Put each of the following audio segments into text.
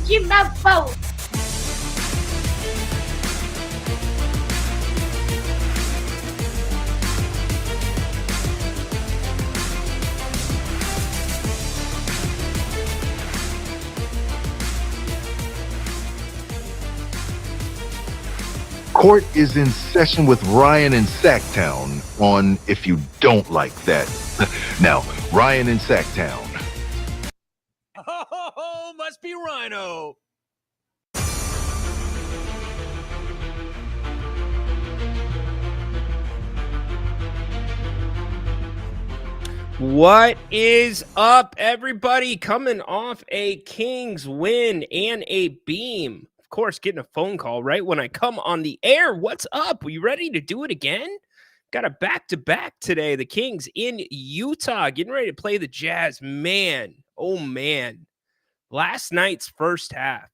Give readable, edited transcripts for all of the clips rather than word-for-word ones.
Mickey Mouse. Court is in session with Ryan in Sacktown on If You Don't Like That. Now, Ryan in Sacktown. Oh, must be Rhino. What is up, everybody? Coming off a Kings win and a beam. Of course, getting a phone call right when I come on the air. What's up? Are you ready to do it again? Got a back-to-back today. The Kings in Utah, getting ready to play the Jazz. Man, oh man. Last night's first half,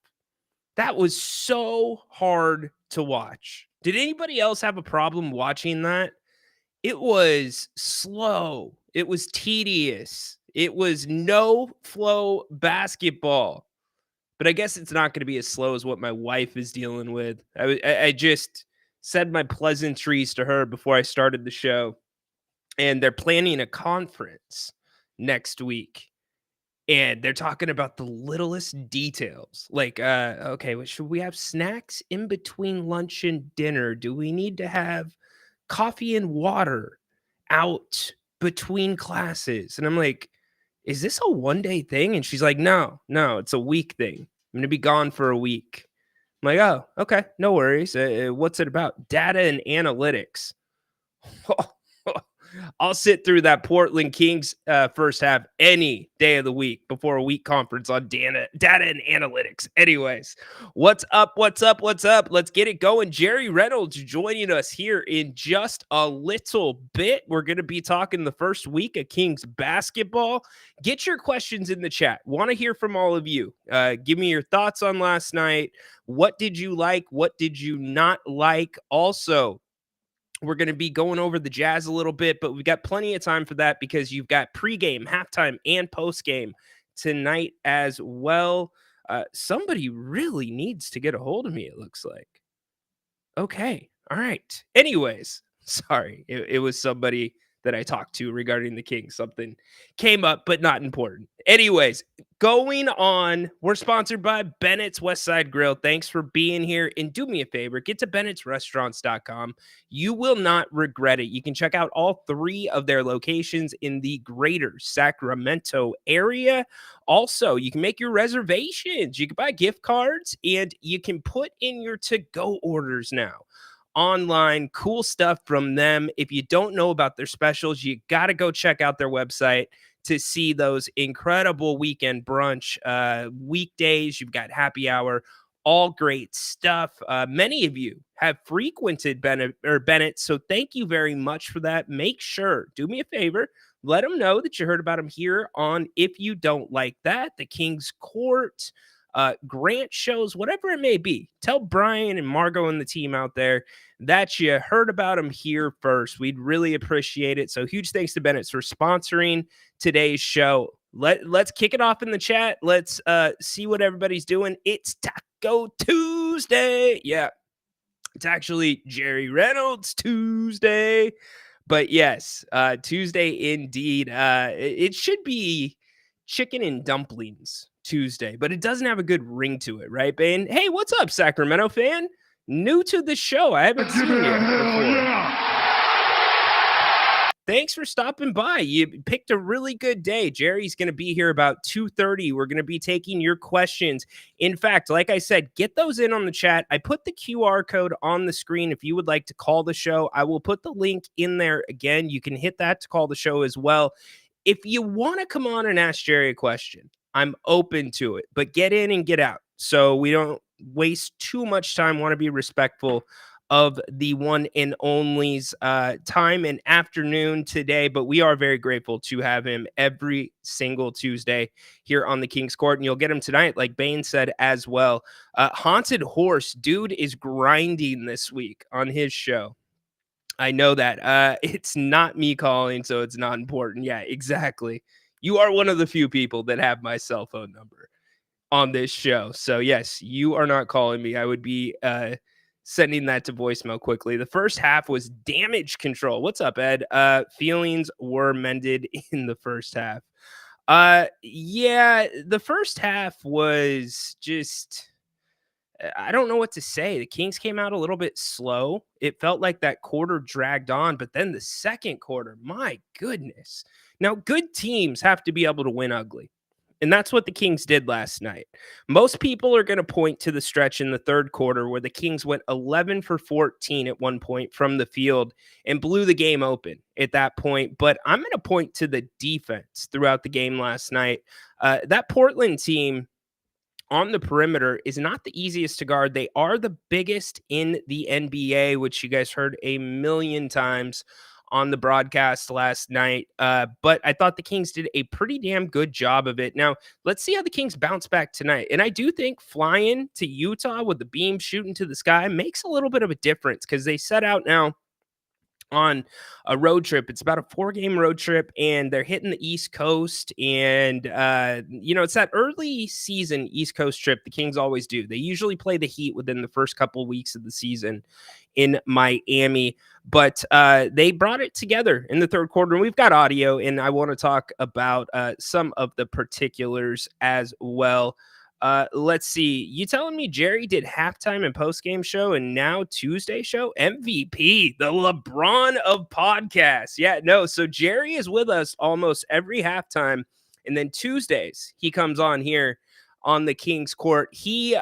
that was so hard to watch. Did anybody else have a problem watching that? It was slow. It was tedious. It was no flow basketball. But I guess it's not going to be as slow as what my wife is dealing with. I just said my pleasantries to her before I started the show, and they're planning a conference next week. And they're talking about the littlest details. Like, okay, well, should we have snacks in between lunch and dinner? Do we need to have coffee and water out between classes? And I'm like, is this a one-day thing? And she's like, no, it's a week thing. I'm going to be gone for a week. I'm like, oh, okay, no worries. What's it about? Data and analytics. I'll sit through that Portland Kings first half any day of the week before a week conference on data and analytics. Anyways, what's up? Let's get it going. Jerry Reynolds joining us here in just a little bit. We're going to be talking the first week of Kings basketball. Get your questions in the chat. Want to hear from all of you. Give me your thoughts on last night. What did you like? What did you not like? Also, we're going to be going over the Jazz a little bit, but we've got plenty of time for that because you've got pregame, halftime, and postgame tonight as well. Somebody really needs to get a hold of me, it looks like. Okay. All right. Anyways, sorry. It was somebody that I talked to regarding the Kings. Something came up, but not important. Anyways, going on, we're sponsored by Bennett's Westside Grill. Thanks for being here. And do me a favor, get to bennettsrestaurants.com. You will not regret it. You can check out all 3 of their locations in the greater Sacramento area. Also, you can make your reservations. You can buy gift cards, and you can put in your to-go orders now. Online, cool stuff from them. If you don't know about their specials, you got to go check out their website to see those incredible weekend brunch weekdays. You've got happy hour, all great stuff. Many of you have frequented Bennett, so thank you very much for that. Make sure, do me a favor, let them know that you heard about them here on If You Don't Like That, the King's Court, Grant shows, whatever it may be. Tell Brian and Margot and the team out there that you heard about them here first. We'd really appreciate it. So huge thanks to Bennett's for sponsoring today's show. Let's kick it off in the chat. Let's see what everybody's doing. It's Taco Tuesday. Yeah, it's actually Jerry Reynolds Tuesday. But yes, Tuesday indeed. It should be chicken and dumplings Tuesday, but it doesn't have a good ring to it, right, Bane? Hey, what's up, Sacramento fan? New to the show. I haven't seen you before. Thanks for stopping by. You picked a really good day. Jerry's going to be here about 2:30. We're going to be taking your questions. In fact, like I said, get those in on the chat. I put the QR code on the screen if you would like to call the show. I will put the link in there again. You can hit that to call the show as well. If you want to come on and ask Jerry a question, I'm open to it, but get in and get out so we don't waste too much time. Want to be respectful of the one and only's time and afternoon today, but we are very grateful to have him every single Tuesday here on the King's Court, and you'll get him tonight, like Bane said as well. Haunted Horse, dude is grinding this week on his show. I know that. It's not me calling, so it's not important. Yeah, exactly. You are one of the few people that have my cell phone number. on this show. So yes, you are not calling me. I would be sending that to voicemail quickly. The first half was damage control. What's up, Ed? Feelings were mended in the first half. Yeah, the first half was just I don't know what to say. The Kings came out a little bit slow. It felt like that quarter dragged on, but then the second quarter, my goodness. Now, good teams have to be able to win ugly. And that's what the Kings did last night. Most people are going to point to the stretch in the third quarter where the Kings went 11 for 14 at one point from the field and blew the game open at that point. But I'm going to point to the defense throughout the game last night. That Portland team on the perimeter is not the easiest to guard. They are the biggest in the NBA, which you guys heard a million times on the broadcast last night. But I thought the Kings did a pretty damn good job of it. Now, let's see how the Kings bounce back tonight. And I do think flying to Utah with the beam shooting to the sky makes a little bit of a difference because they set out now on a road trip. It's about a 4-game road trip, and they're hitting the East Coast. And, it's that early season East Coast trip the Kings always do. They usually play the Heat within the first couple of weeks of the season in Miami. But they brought it together in the third quarter. And we've got audio, and I want to talk about some of the particulars as well. Let's see. You telling me Jerry did halftime and postgame show and now Tuesday show? MVP, the LeBron of podcasts. Yeah, no. So Jerry is with us almost every halftime. And then Tuesdays, he comes on here on the King's Court. He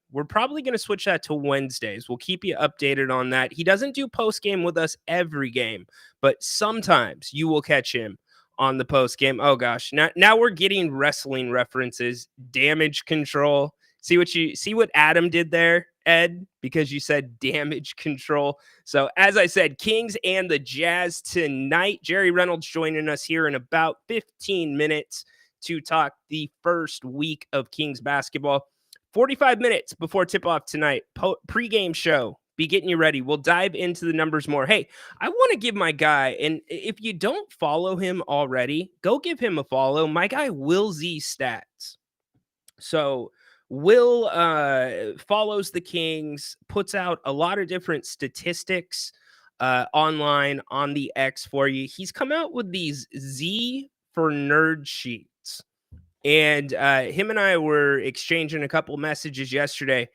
we're probably going to switch that to Wednesdays. We'll keep you updated on that. He doesn't do postgame with us every game, but sometimes you will catch him on the post game. Oh gosh, now we're getting wrestling references. Damage control. See what Adam did there, Ed, because you said damage control. So as I said, Kings and the Jazz tonight. Jerry Reynolds joining us here in about 15 minutes to talk the first week of Kings basketball. 45 minutes before tip-off tonight. Pre-game show. Be getting you ready. We'll dive into the numbers more. Hey, I want to give my guy, and if you don't follow him already, go give him a follow. My guy, Will Z Stats. So Will follows the Kings, puts out a lot of different statistics online on the X for you. He's come out with these Z for Nerd sheets. And him and I were exchanging a couple messages yesterday,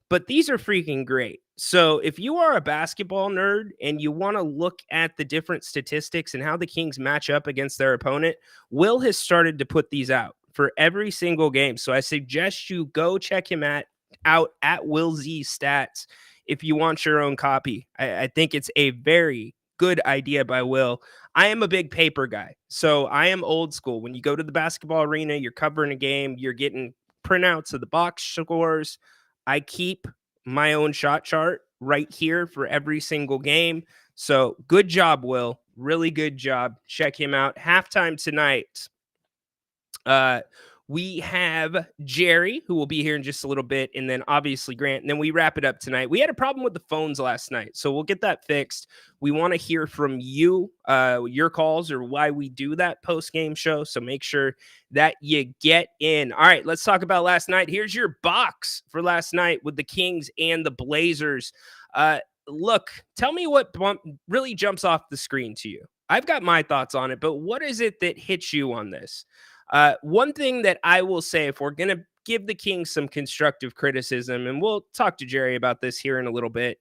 but these are freaking great. So if you are a basketball nerd and you want to look at the different statistics and how the Kings match up against their opponent, Will has started to put these out for every single game. So I suggest you go check him out at Will Z Stats if you want your own copy. I think it's a very good idea by Will. I am a big paper guy, so I am old school. When you go to the basketball arena, you're covering a game, you're getting printouts of the box scores. I keep my own shot chart right here for every single game. So good job, Will. Really good job. Check him out. Halftime tonight. We have Jerry, who will be here in just a little bit, and then obviously Grant, and then we wrap it up tonight. We had a problem with the phones last night, so we'll get that fixed. We want to hear from you, your calls, or why we do that post-game show, so make sure that you get in. All right, let's talk about last night. Here's your box for last night with the Kings and the Blazers. Look, tell me what really jumps off the screen to you. I've got my thoughts on it, but what is it that hits you on this? One thing that I will say, if we're going to give the Kings some constructive criticism, and we'll talk to Jerry about this here in a little bit,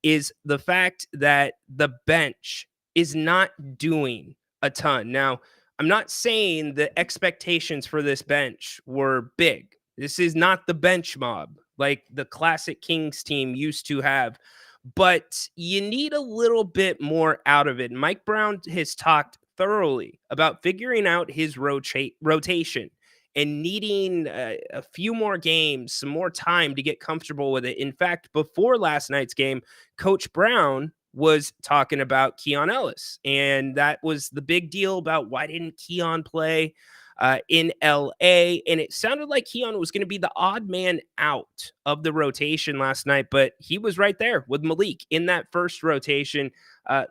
is the fact that the bench is not doing a ton. Now, I'm not saying the expectations for this bench were big. This is not the bench mob like the classic Kings team used to have, but you need a little bit more out of it. Mike Brown has talked thoroughly about figuring out his rotation and needing a few more games, some more time to get comfortable with it. In fact, before last night's game, Coach Brown was talking about Keon Ellis, and that was the big deal about why didn't Keon play. in LA. And it sounded like Keon was going to be the odd man out of the rotation last night, but he was right there with Malik in that first rotation.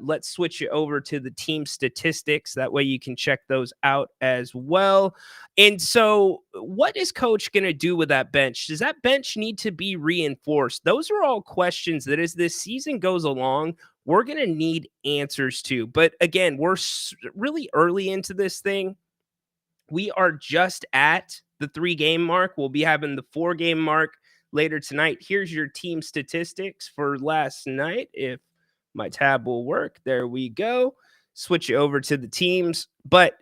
Let's switch you over to the team statistics. That way you can check those out as well. And so, what is coach going to do with that bench? Does that bench need to be reinforced? Those are all questions that as this season goes along, we're going to need answers to. But again, we're really early into this thing. We are just at the 3-game mark. We'll be having the 4-game mark later tonight. Here's your team statistics for last night. If my tab will work, there we go. Switch you over to the teams. But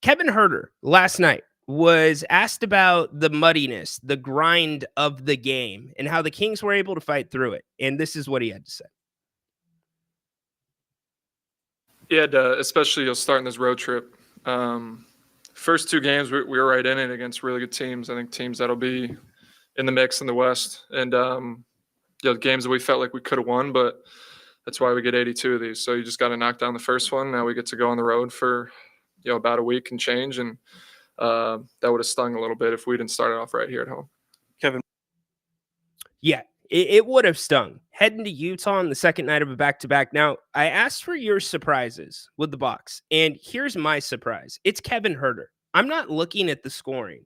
Kevin Huerter last night was asked about the muddiness, the grind of the game, and how the Kings were able to fight through it. And this is what he had to say. Yeah, especially starting this road trip. First 2 games, we were right in it against really good teams. I think teams that'll be in the mix in the West. And, games that we felt like we could have won, but that's why we get 82 of these. So you just got to knock down the first one. Now we get to go on the road for, about a week and change. And that would have stung a little bit if we didn't start it off right here at home. Kevin. Yeah, it would have stung. Heading to Utah on the second night of a back-to-back. Now, I asked for your surprises with the box, and here's my surprise. It's Kevin Huerter. I'm not looking at the scoring.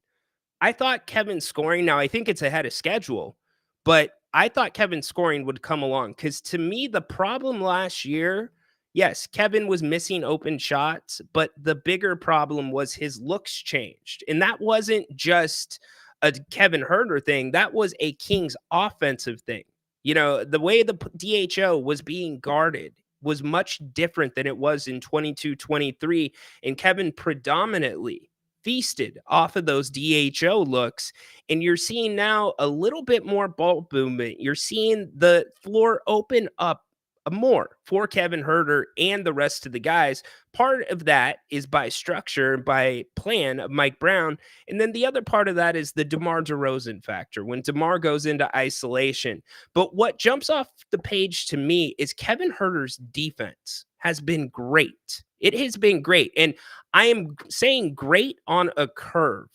I thought Kevin's scoring, now I think it's ahead of schedule, but I thought Kevin's scoring would come along because to me, the problem last year, yes, Kevin was missing open shots, but the bigger problem was his looks changed. And that wasn't just a Kevin Huerter thing. That was a Kings offensive thing. The way the DHO was being guarded was much different than it was in 22-23. And Kevin predominantly feasted off of those DHO looks. And you're seeing now a little bit more ball movement. You're seeing the floor open up more for Kevin Huerter and the rest of the guys. Part of that is by structure, by plan of Mike Brown. And then the other part of that is the DeMar DeRozan factor when DeMar goes into isolation. But what jumps off the page to me is Kevin Huerter's defense has been great. It has been great. And I am saying great on a curve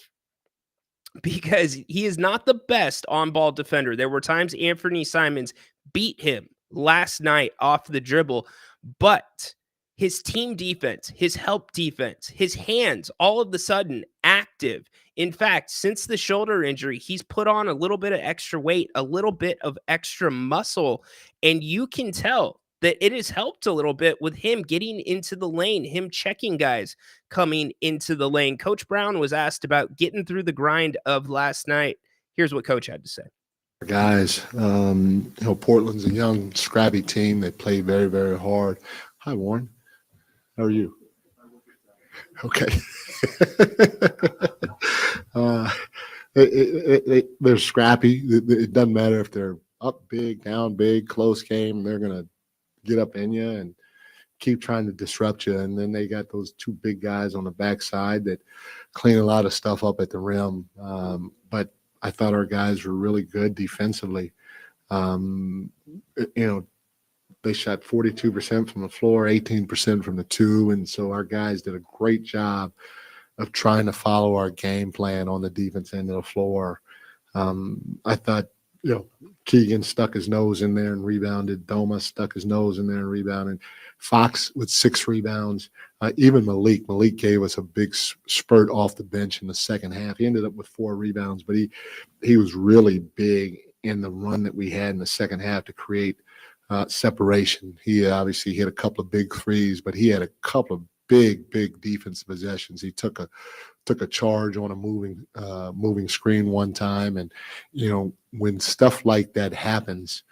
because he is not the best on-ball defender. There were times Anthony Simons beat him last night off the dribble, but his team defense, his help defense, his hands, all of the sudden active. In fact, since the shoulder injury, he's put on a little bit of extra weight, a little bit of extra muscle, and you can tell that it has helped a little bit with him getting into the lane, him checking guys coming into the lane. Coach Brown was asked about getting through the grind of last night. Here's what Coach had to say. Guys, Portland's a young, scrappy team. They play very, very hard. Hi, Warren. How are you? Okay. They're scrappy. It doesn't matter if they're up big, down big, close game. They're going to get up in you and keep trying to disrupt you. And then they got those 2 big guys on the backside that clean a lot of stuff up at the rim. But I thought our guys were really good defensively. They shot 42% from the floor, 18% from the 2. And so our guys did a great job of trying to follow our game plan on the defense end of the floor. I thought, Keegan stuck his nose in there and rebounded. Doma stuck his nose in there and rebounded. Fox with 6 rebounds. Even Malik gave us a big spurt off the bench in the second half. He ended up with 4 rebounds, but he was really big in the run that we had in the second half to create separation. He obviously hit a couple of big threes, but he had a couple of big defensive possessions. He took a charge on a moving screen one time, and when stuff like that happens,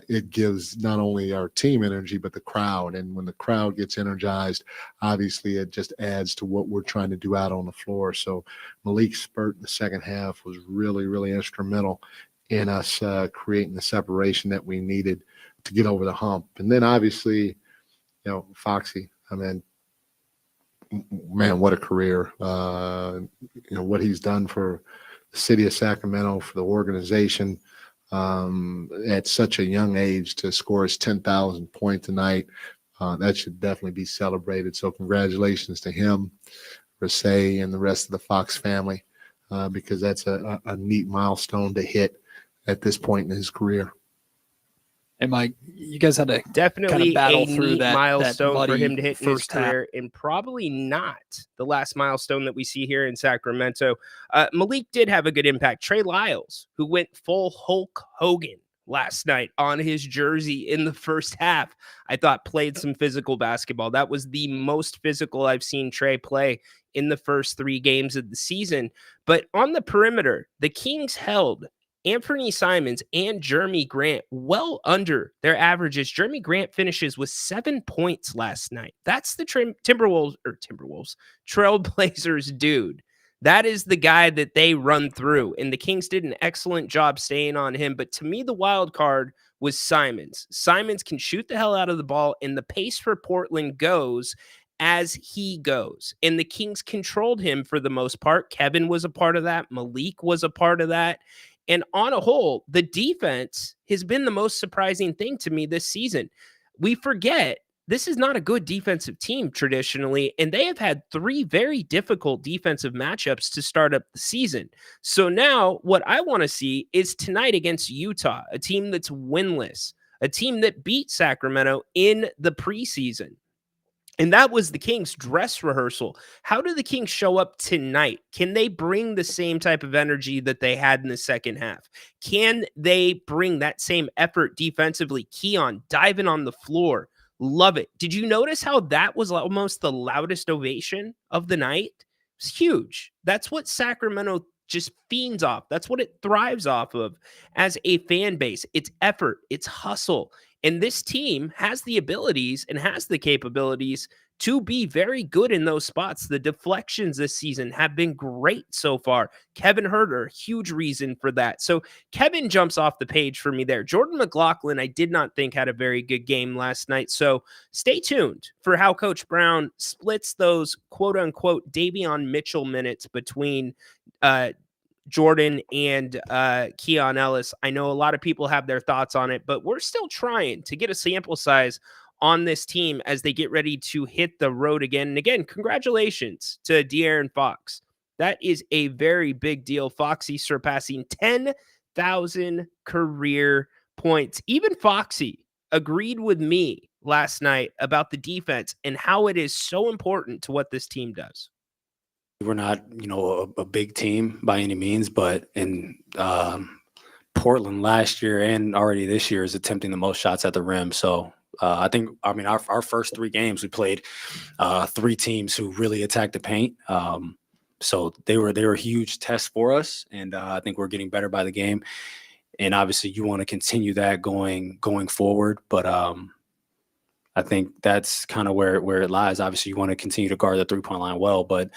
it gives not only our team energy, but the crowd. And when the crowd gets energized, obviously it just adds to what we're trying to do out on the floor. So Malik's spurt in the second half was really, really instrumental in us creating the separation that we needed to get over the hump. And then obviously, Foxy, man, what a career. What he's done for the city of Sacramento, for the organization, at such a young age to score his 10,000th point tonight. That should definitely be celebrated. So congratulations to him. Rasay and the rest of the Fox family, because that's a neat milestone to hit at this point in his career. And Mike, you guys had to Definitely battle a through neat that milestone for him muddy to hit in his first half. career, and probably not the last milestone that we see here in Sacramento. Malik did have a good impact. Trey Lyles, who went full Hulk Hogan last night on his jersey in the first half, I thought played some physical basketball. That was the most physical I've seen Trey play in the first 3 games of the season. But on the perimeter, the Kings held Anthony Simons and Jeremy Grant well under their averages. Jeremy Grant finishes with 7 points last night. That's the Timberwolves Trailblazers dude. That is the guy that they run through, and the Kings did an excellent job staying on him. But to me, the wild card was Simons. Simons can shoot the hell out of the ball, and the pace for Portland goes as he goes. And the Kings controlled him for the most part. Kevin was a part of that. Malik was a part of that. And on a whole, the defense has been the most surprising thing to me this season. We forget this is not a good defensive team traditionally, and they have had 3 very difficult defensive matchups to start up the season. So now what I want to see is tonight against Utah, a team that's winless, a team that beat Sacramento in the preseason. And that was the Kings' dress rehearsal. How do the Kings show up tonight? Can they bring the same type of energy that they had in the second half? Can they bring that same effort defensively? Keon diving on the floor. Love it. Did you notice how that was almost the loudest ovation of the night? It's huge. That's what Sacramento just fiends off. That's what it thrives off of as a fan base. It's effort. It's hustle. And this team has the abilities and has the capabilities to be very good in those spots. The deflections this season have been great so far. Kevin Huerter, huge reason for that. So Kevin jumps off the page for me there. Jordan McLaughlin, I did not think had a very good game last night. So stay tuned for how Coach Brown splits those quote unquote Davion Mitchell minutes between Jordan and Keon Ellis. I know a lot of people have their thoughts on it, but we're still trying to get a sample size on this team as they get ready to hit the road again. And again, congratulations to De'Aaron Fox. That is a very big deal. Foxy surpassing 10,000 career points. Even Foxy agreed with me last night about the defense and how it is so important to what this team does. We're not, a big team by any means, but in Portland last year and already this year is attempting the most shots at the rim. So I think, our first 3 games, we played 3 teams who really attacked the paint. So they were a huge test for us, and I think we're getting better by the game. And obviously, you want to continue that going forward, but I think that's kind of where it lies. Obviously, you want to continue to guard the 3-point line well, but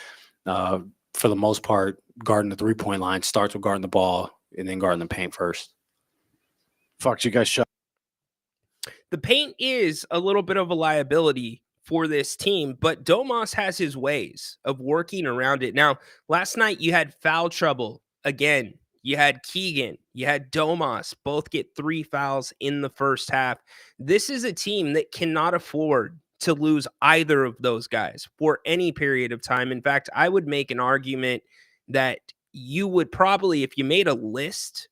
for the most part, guarding the 3-point line starts with guarding the ball and then guarding the paint first. Fox, you guys shot. The paint is a little bit of a liability for this team, but Domas has his ways of working around it. Now, last night you had foul trouble again. You had Keegan, you had Domas, both get 3 fouls in the first half. This is a team that cannot afford to lose either of those guys for any period of time. In fact, I would make an argument that you would probably, if you made a list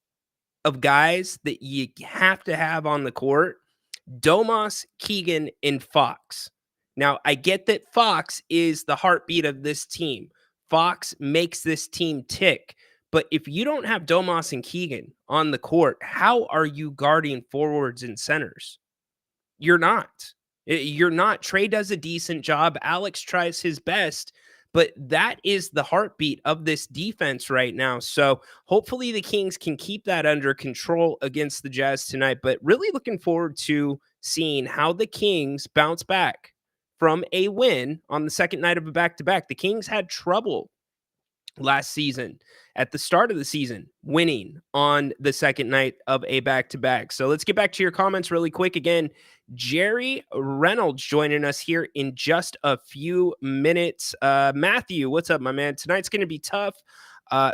of guys that you have to have on the court, Domas, Keegan, and Fox. Now, I get that Fox is the heartbeat of this team. Fox makes this team tick. But if you don't have Domas and Keegan on the court, how are you guarding forwards and centers? You're not. You're not. Trey does a decent job. Alex tries his best, but that is the heartbeat of this defense right now. So hopefully the Kings can keep that under control against the Jazz tonight, but really looking forward to seeing how the Kings bounce back from a win on the second night of a back-to-back. The Kings had trouble last season at the start of the season winning on the second night of a back-to-back. So let's get back to your comments really quick. Again, Jerry Reynolds joining us here in just a few minutes. Matthew, what's up, my man? Tonight's going to be tough.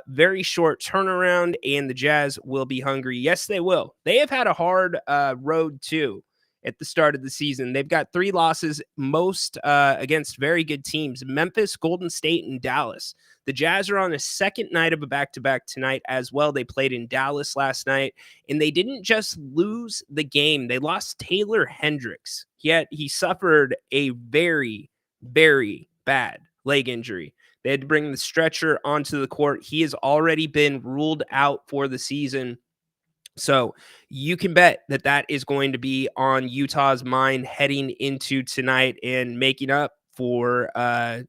Very short turnaround, and the Jazz will be hungry. Yes, they will. They have had a hard road too. at the start of the season. They've got 3 losses, most against very good teams: Memphis, Golden State, and Dallas. The Jazz are on a second night of a back-to-back tonight as well. They played in Dallas last night, and they didn't just lose the game. They lost Taylor Hendricks, yet he suffered a very, very bad leg injury. They had to bring the stretcher onto the court. He has already been ruled out for the season. So you can bet that that is going to be on Utah's mind heading into tonight and making up for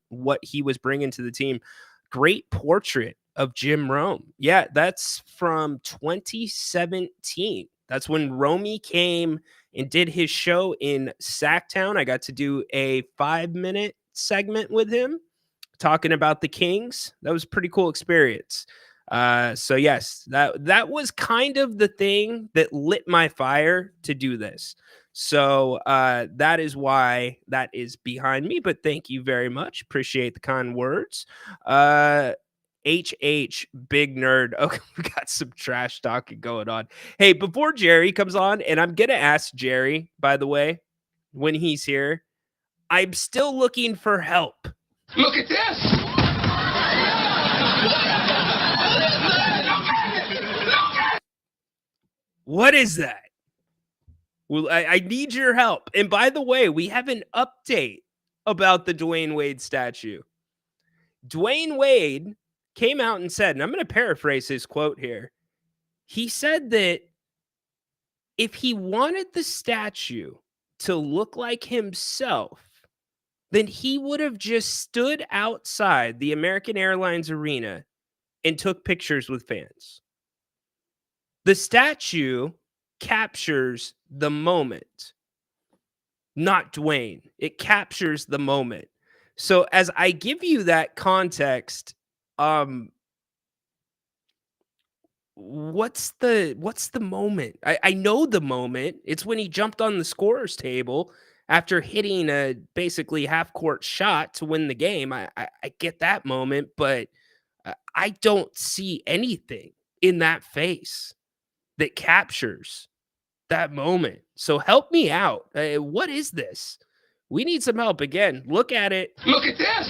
what he was bringing to the team. Great portrait of Jim Rome. Yeah, that's from 2017. That's when Romey came and did his show in Sacktown. I got to do a 5-minute segment with him talking about the Kings. That was a pretty cool experience. So yes, that was kind of the thing that lit my fire to do this. So that is why that is behind me. But thank you very much. Appreciate the kind words. HH, big nerd. Okay, we got some trash talking going on. Hey, before Jerry comes on, and I'm gonna ask Jerry, by the way, when he's here, I'm still looking for help. Look at this! What is that? Well, I need your help. And by the way, we have an update about the Dwayne Wade statue. Dwayne Wade came out and said, and I'm going to paraphrase his quote here. He said that if he wanted the statue to look like himself, then he would have just stood outside the American Airlines Arena and took pictures with fans. The statue captures the moment, not Dwayne. It captures the moment. So as I give you that context, what's the moment? I know the moment. It's when he jumped on the scorer's table after hitting a basically half-court shot to win the game. I get that moment, but I don't see anything in that face that captures that moment. So help me out. What is this? We need some help. Again, look at it. Look at this!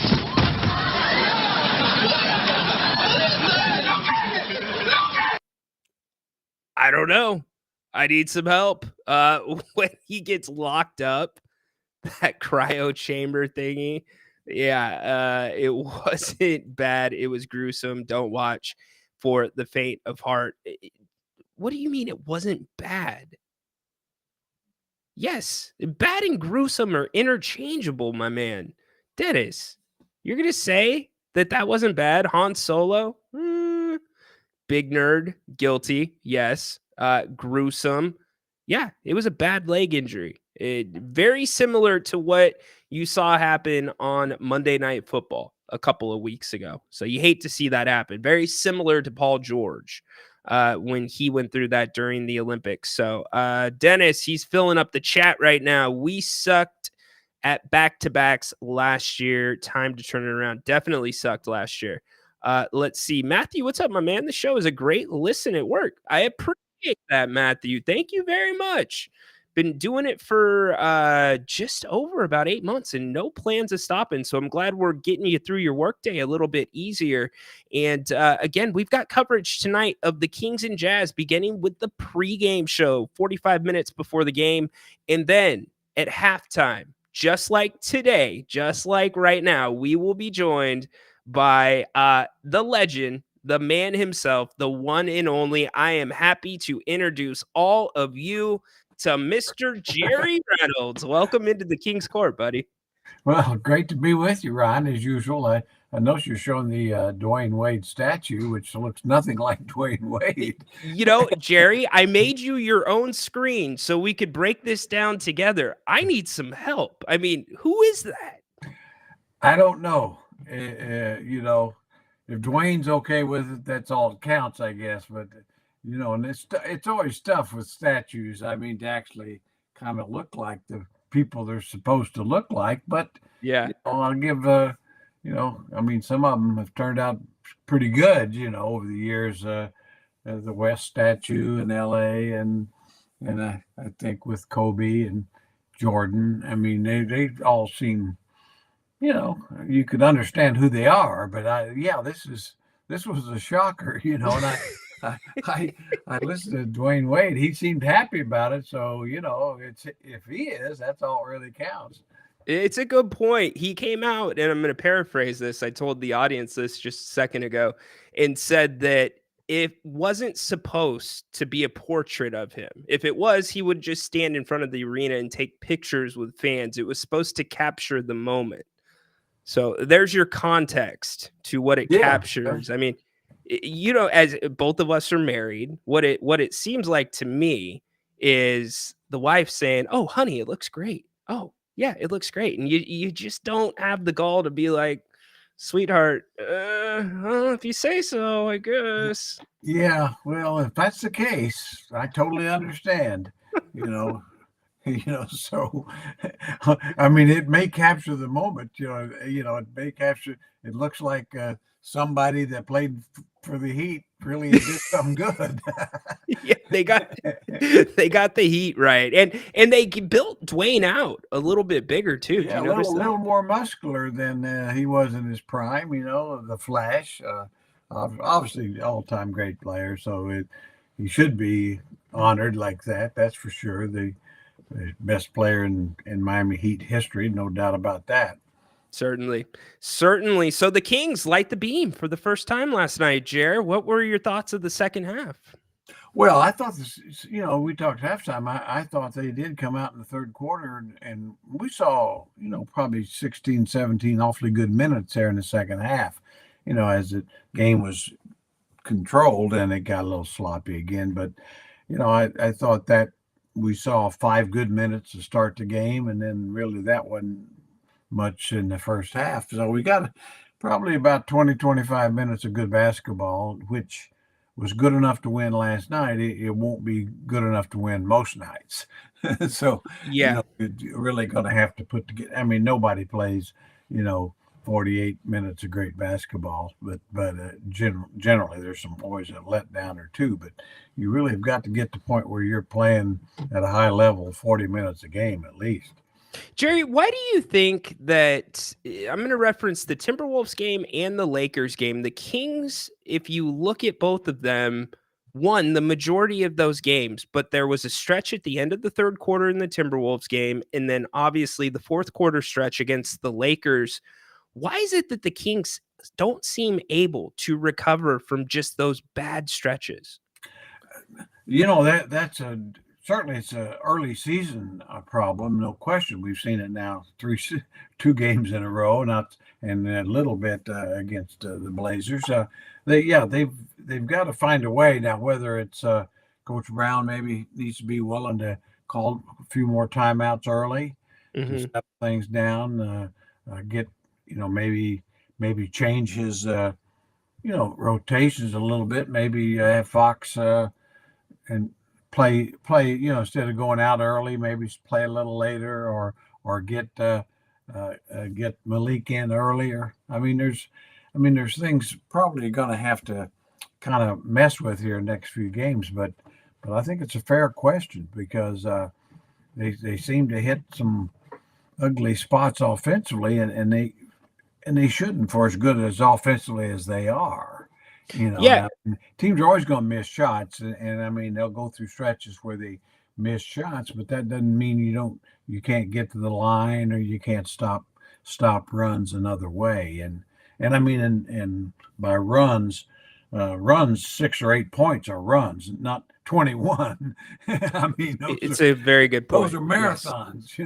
I don't know. I need some help. When he gets locked up, that cryo chamber thingy. Yeah, it wasn't bad. It was gruesome. Don't watch for the faint of heart. What do you mean it wasn't bad? Yes, bad and gruesome are interchangeable, my man. Dennis, you're going to say that that wasn't bad? Han Solo? Big nerd, guilty, yes. Gruesome. Yeah, it was a bad leg injury. Very similar to what you saw happen on Monday Night Football a couple of weeks ago. So you hate to see that happen. Very similar to Paul George when he went through that during the Olympics. So Dennis, he's filling up the chat right now. We sucked at back-to-backs last year. Time to turn it around. Definitely sucked last year. Let's see. Matthew, what's up, my man? The show is a great listen at work. I appreciate that, Matthew. Thank you very much. Been doing it for just over about 8 months and no plans of stopping. So I'm glad we're getting you through your workday a little bit easier. And again, we've got coverage tonight of the Kings and Jazz, beginning with the pregame show 45 minutes before the game. And then at halftime, just like today, just like right now, we will be joined by the legend, the man himself, the one and only. I am happy to introduce all of you to Mr. Jerry Reynolds. Welcome into the King's Court, buddy. Well, great to be with you, Ryan, as usual. I notice you're showing the Dwayne Wade statue, which looks nothing like Dwayne Wade. You know, Jerry, I made you your own screen so we could break this down together. I need some help. I mean, who is that? I don't know. You know, if Dwayne's okay with it, that's all that counts, I guess. But you know, and it's always tough with statues. I mean, to actually kind of look like the people they're supposed to look like. But yeah, you know, I'll give you know, I mean, some of them have turned out pretty good. You know, over the years, the West statue in L.A. and I think with Kobe and Jordan. I mean, they all seem, you could understand who they are, but this was a shocker, and I listened to Dwayne Wade. He seemed happy about it. So, it's if he is, that's all really counts. It's a good point. He came out, and I'm going to paraphrase this. I told the audience this just a second ago and said that it wasn't supposed to be a portrait of him. If it was, he would just stand in front of the arena and take pictures with fans. It was supposed to capture the moment. So there's your context to what it captures. I mean, as both of us are married, what it seems like to me is the wife saying, "Oh, honey, it looks great. Oh, yeah, it looks great." And you just don't have the gall to be like, "Sweetheart, well, if you say so, I guess." Yeah, well, if that's the case, I totally understand. You know, so I mean, it may capture the moment. It may capture. It looks like somebody that played for the Heat really did something good. Yeah, they got the Heat right, and they built Dwayne out a little bit bigger too. Yeah, Do you notice that? little more muscular than he was in his prime. The Flash, obviously all-time great player. So he should be honored like that. That's for sure. The best player in Miami Heat history, no doubt about that. Certainly. So the Kings light the beam for the first time last night. Jer, what were your thoughts of the second half? Well, I thought this, we talked halftime. I thought they did come out in the third quarter, and we saw, probably 16, 17 awfully good minutes there in the second half, as the game was controlled and it got a little sloppy again. But, I thought that we saw 5 good minutes to start the game, and then really that wasn't much in the first half. So we got probably about 20, 25 minutes of good basketball, which was good enough to win last night. It won't be good enough to win most nights. So, Yeah. you're really going to have to put together. I mean, nobody plays, 48 minutes of great basketball, but generally there's some always a letdown or two. But you really have got to get to the point where you're playing at a high level, 40 minutes a game at least. Jerry, why do you think that I'm going to reference the Timberwolves game and the Lakers game? The Kings, if you look at both of them, won the majority of those games, but there was a stretch at the end of the third quarter in the Timberwolves game, and then obviously the fourth quarter stretch against the Lakers. Why is it that the Kings don't seem able to recover from just those bad stretches? That's certainly it's an early season problem, no question. We've seen it now 2 games in a row, and a little bit against the Blazers. They've got to find a way now. Whether it's Coach Brown maybe needs to be willing to call a few more timeouts early to step things down, get maybe change his rotations a little bit. Maybe have Fox and play instead of going out early, maybe play a little later, or get Malik in earlier. I mean there's things probably going to have to kind of mess with here next few games, but I think it's a fair question because they seem to hit some ugly spots offensively, and they shouldn't, for as good as offensively as they are. Yeah. Now, teams are always going to miss shots, and I mean they'll go through stretches where they miss shots, but that doesn't mean you can't get to the line or you can't stop runs another way. And I mean, and by runs 6 or 8 points are runs, not 21. I mean, It's a very good point. Those are marathons,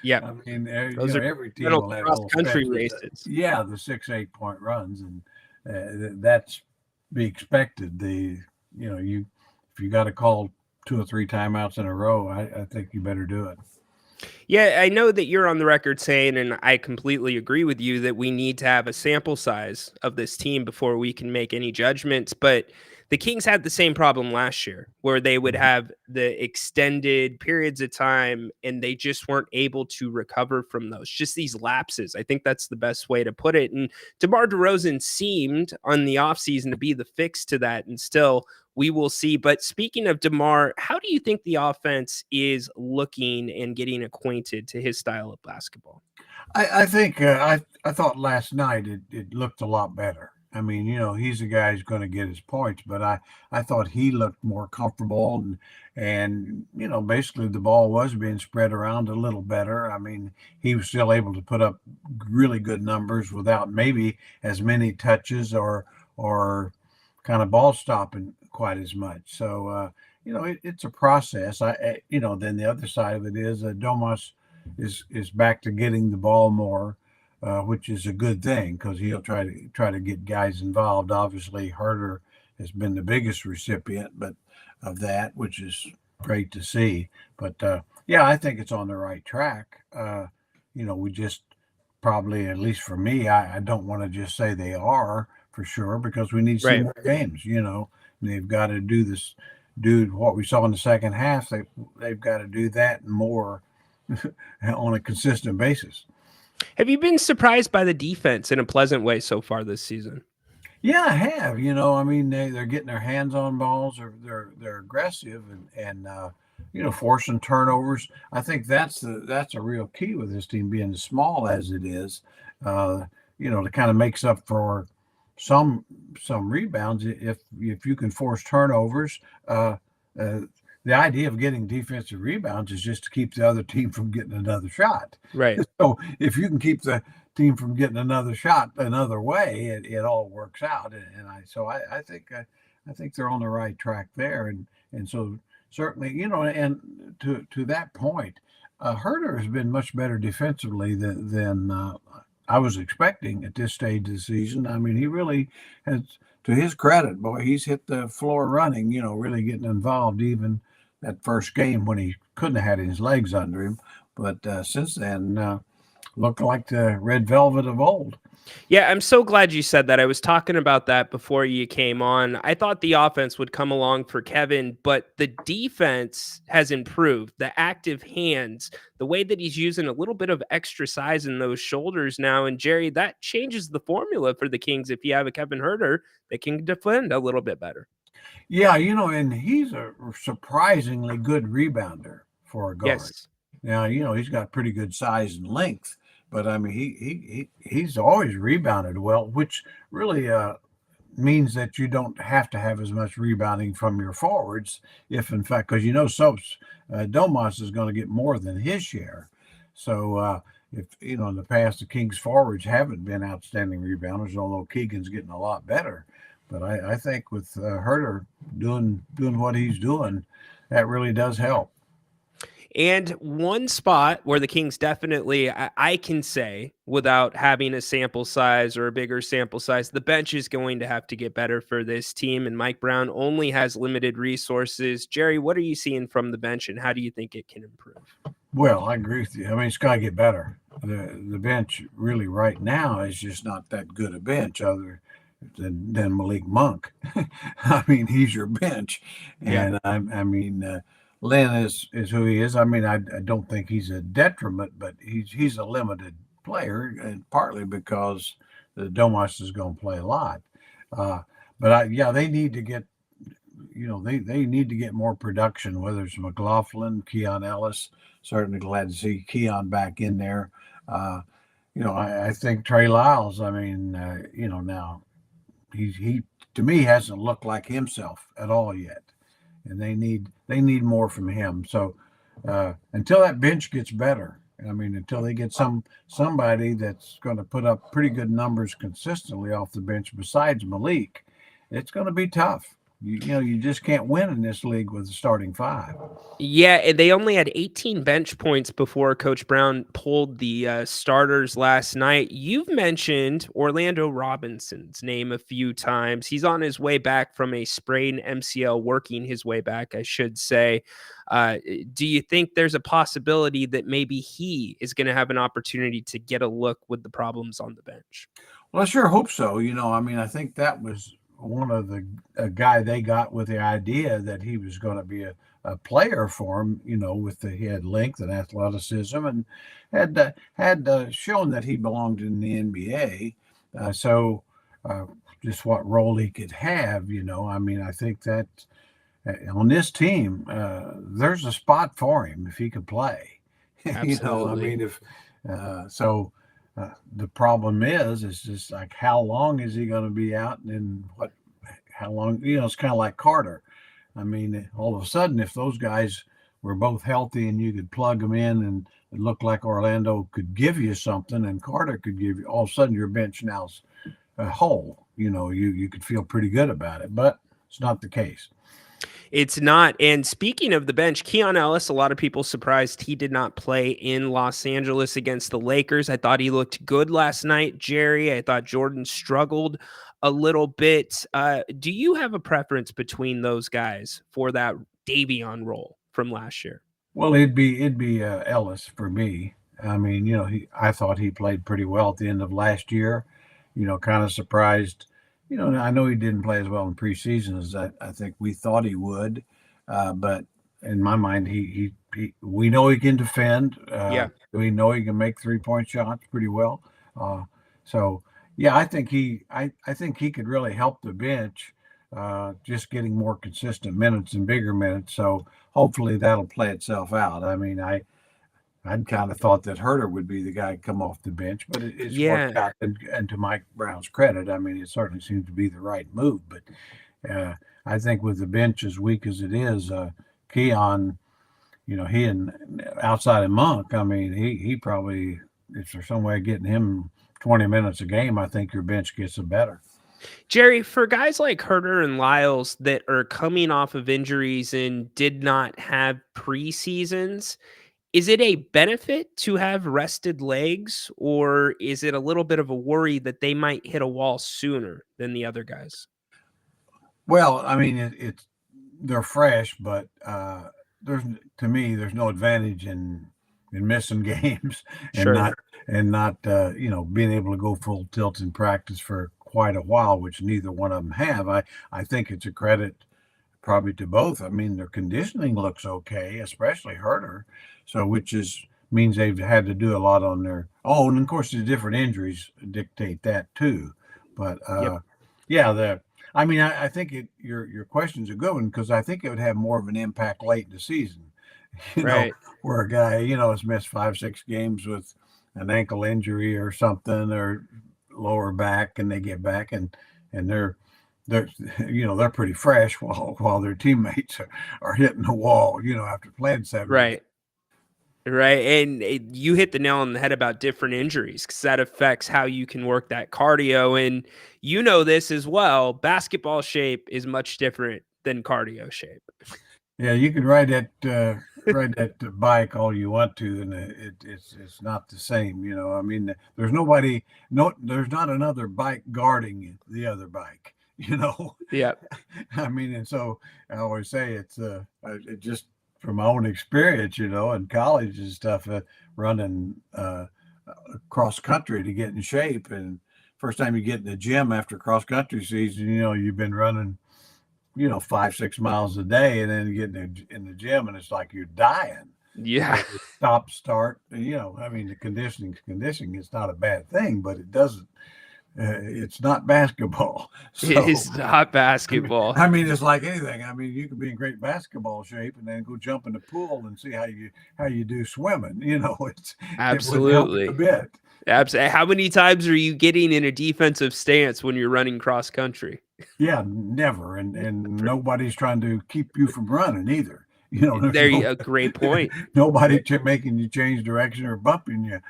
Yeah. I mean, Those are every team will have cross-country races. Yeah, the 6-8 point runs, and that's be expected. If you got to call 2 or 3 timeouts in a row, I think you better do it. Yeah, I know that you're on the record saying, and I completely agree with you, that we need to have a sample size of this team before we can make any judgments. But the Kings had the same problem last year where they would have the extended periods of time and they just weren't able to recover from those. Just these lapses. I think that's the best way to put it. And DeMar DeRozan seemed on the offseason to be the fix to that. And still, we will see. But speaking of DeMar, how do you think the offense is looking and getting acquainted to his style of basketball? I think I thought last night it looked a lot better. I mean, he's a guy who's going to get his points, but I thought he looked more comfortable and basically the ball was being spread around a little better. I mean, he was still able to put up really good numbers without maybe as many touches or kind of ball stopping quite as much. So it's a process. Then the other side of it is Domas is back to getting the ball more, which is a good thing because he'll try to get guys involved. Obviously, Herter has been the biggest recipient, but of that, which is great to see. But yeah, I think it's on the right track. We just probably, at least for me, I don't want to just say they are for sure because we need to see Right. more games. They've got to do what we saw in the second half. They've got to do that and more on a consistent basis. Have you been surprised by the defense in a pleasant way so far this season? Yeah, I have. I mean, they're getting their hands on balls, or they're aggressive and forcing turnovers. I think that's a real key with this team being as small as it is. It kind of makes up for some rebounds if you can force turnovers. The idea of getting defensive rebounds is just to keep the other team from getting another shot. Right. So if you can keep the team from getting another shot another way, it all works out. I think they're on the right track there. And so certainly, and to that point, Herter has been much better defensively than I was expecting at this stage of the season. I mean, he really has, to his credit, boy, he's hit the floor running, really getting involved even that first game when he couldn't have had his legs under him. But since then, looked like the red velvet of old. Yeah, I'm so glad you said that. I was talking about that before you came on. I thought the offense would come along for Kevin, but the defense has improved. The active hands, the way that he's using a little bit of extra size in those shoulders now. And Jerry, that changes the formula for the Kings if you have a Kevin Herter that can defend a little bit better. Yeah, and he's a surprisingly good rebounder for a guard. Yes. Now, he's got pretty good size and length, but I mean, he's always rebounded well, which really means that you don't have to have as much rebounding from your forwards, if in fact, because Domas is going to get more than his share. So if in the past the Kings forwards haven't been outstanding rebounders, although Keegan's getting a lot better. But I think with Herter doing what he's doing, that really does help. And one spot where the Kings definitely, I can say, without having a sample size or a bigger sample size, the bench is going to have to get better for this team. And Mike Brown only has limited resources. Jerry, what are you seeing from the bench and how do you think it can improve? Well, I agree with you. I mean, it's got to get better. The bench really right now is just not that good a bench other than Malik Monk. I mean, he's your bench. And I mean, Lynn is who he is. I mean, I don't think he's a detriment, but he's a limited player, and partly because the Domas is going to play a lot. But they need to get, they need to get more production, whether it's McLaughlin, Keon Ellis. Certainly glad to see Keon back in there. I think Trey Lyles, I mean, now he to me hasn't looked like himself at all yet. And they need more from him. So until that bench gets better, I mean, until they get somebody that's going to put up pretty good numbers consistently off the bench besides Malik, it's going to be tough. You just can't win in this league with the starting five. Yeah, they only had 18 bench points before Coach Brown pulled the starters last night. You've mentioned Orlando Robinson's name a few times. He's on his way back from a sprained MCL, working his way back, I should say. Do you think there's a possibility that maybe he is going to have an opportunity to get a look with the problems on the bench? Well, I sure hope so. I mean, I think that was one of a guy they got with the idea that he was going to be a player for him, he had length and athleticism and had shown that he belonged in the NBA. So just what role he could have. I mean, I think that on this team, there's a spot for him if he could play. I Absolutely. mean, if so, the problem is just like how long is he going to be out, and then how long? It's kind of like Carter. I mean, all of a sudden, if those guys were both healthy and you could plug them in, and it looked like Orlando could give you something, and Carter could give you, all of a sudden your bench now's whole. You could feel pretty good about it, but it's not the case. It's not. And speaking of the bench, Keon Ellis, a lot of people surprised he did not play in Los Angeles against the Lakers. I thought he looked good last night, Jerry. I thought Jordan struggled a little bit. Do you have a preference between those guys for that Davion role from last year? Well, it'd be Ellis for me. I mean, I thought he played pretty well at the end of last year. Kind of surprised. I know he didn't play as well in preseason as I think we thought he would, but in my mind, we know he can defend. Yeah. We know he can make 3-point shots pretty well. So yeah, I think I think he could really help the bench, just getting more consistent minutes and bigger minutes. So hopefully that'll play itself out. I mean, I'd kind of thought that Herter would be the guy to come off the bench, but it's worked out. And to Mike Brown's credit, I mean, it certainly seems to be the right move. But I think with the bench as weak as it is, Keon, he and outside of Monk, I mean, he probably, if there's some way of getting him 20 minutes a game, I think your bench gets a better. Jerry, for guys like Herter and Lyles that are coming off of injuries and did not have preseasons, is it a benefit to have rested legs, or is it a little bit of a worry that they might hit a wall sooner than the other guys? Well, I mean, they're fresh, but there's no advantage in missing games and Sure. not being able to go full tilt in practice for quite a while, which neither one of them have. I think it's a credit probably to both. I mean, their conditioning looks okay, especially Herter. So, means they've had to do a lot on their own. And of course, the different injuries dictate that too. But yeah, I think your question's a good one, because I think it would have more of an impact late in the season. Right. Where a guy has missed 5-6 games with an ankle injury or something, or lower back, and they get back and they're pretty fresh while their teammates are hitting the wall, after playing 7 Right. Right. And you hit the nail on the head about different injuries, because that affects how you can work that cardio. And you know this as well. Basketball shape is much different than cardio shape. Yeah, you can ride that bike all you want to, and it's not the same. I mean, there's not another bike guarding the other bike. Yeah. I mean, and so I always say it just from my own experience, in college and stuff, running cross country to get in shape. And first time you get in the gym after cross country season, you've been running 5-6 miles a day, and then you get in the gym and it's like you're dying. Yeah. Stop, start. I mean, the conditioning. It's not a bad thing, but it doesn't. It's not basketball. So, It is not basketball. I mean, it's like anything. I mean, you can be in great basketball shape and then go jump in the pool and see how you do swimming. Absolutely. It would help a bit. Absolutely. How many times are you getting in a defensive stance when you're running cross country? Yeah, never. And nobody's trying to keep you from running either. A great point. Nobody making you change direction or bumping you.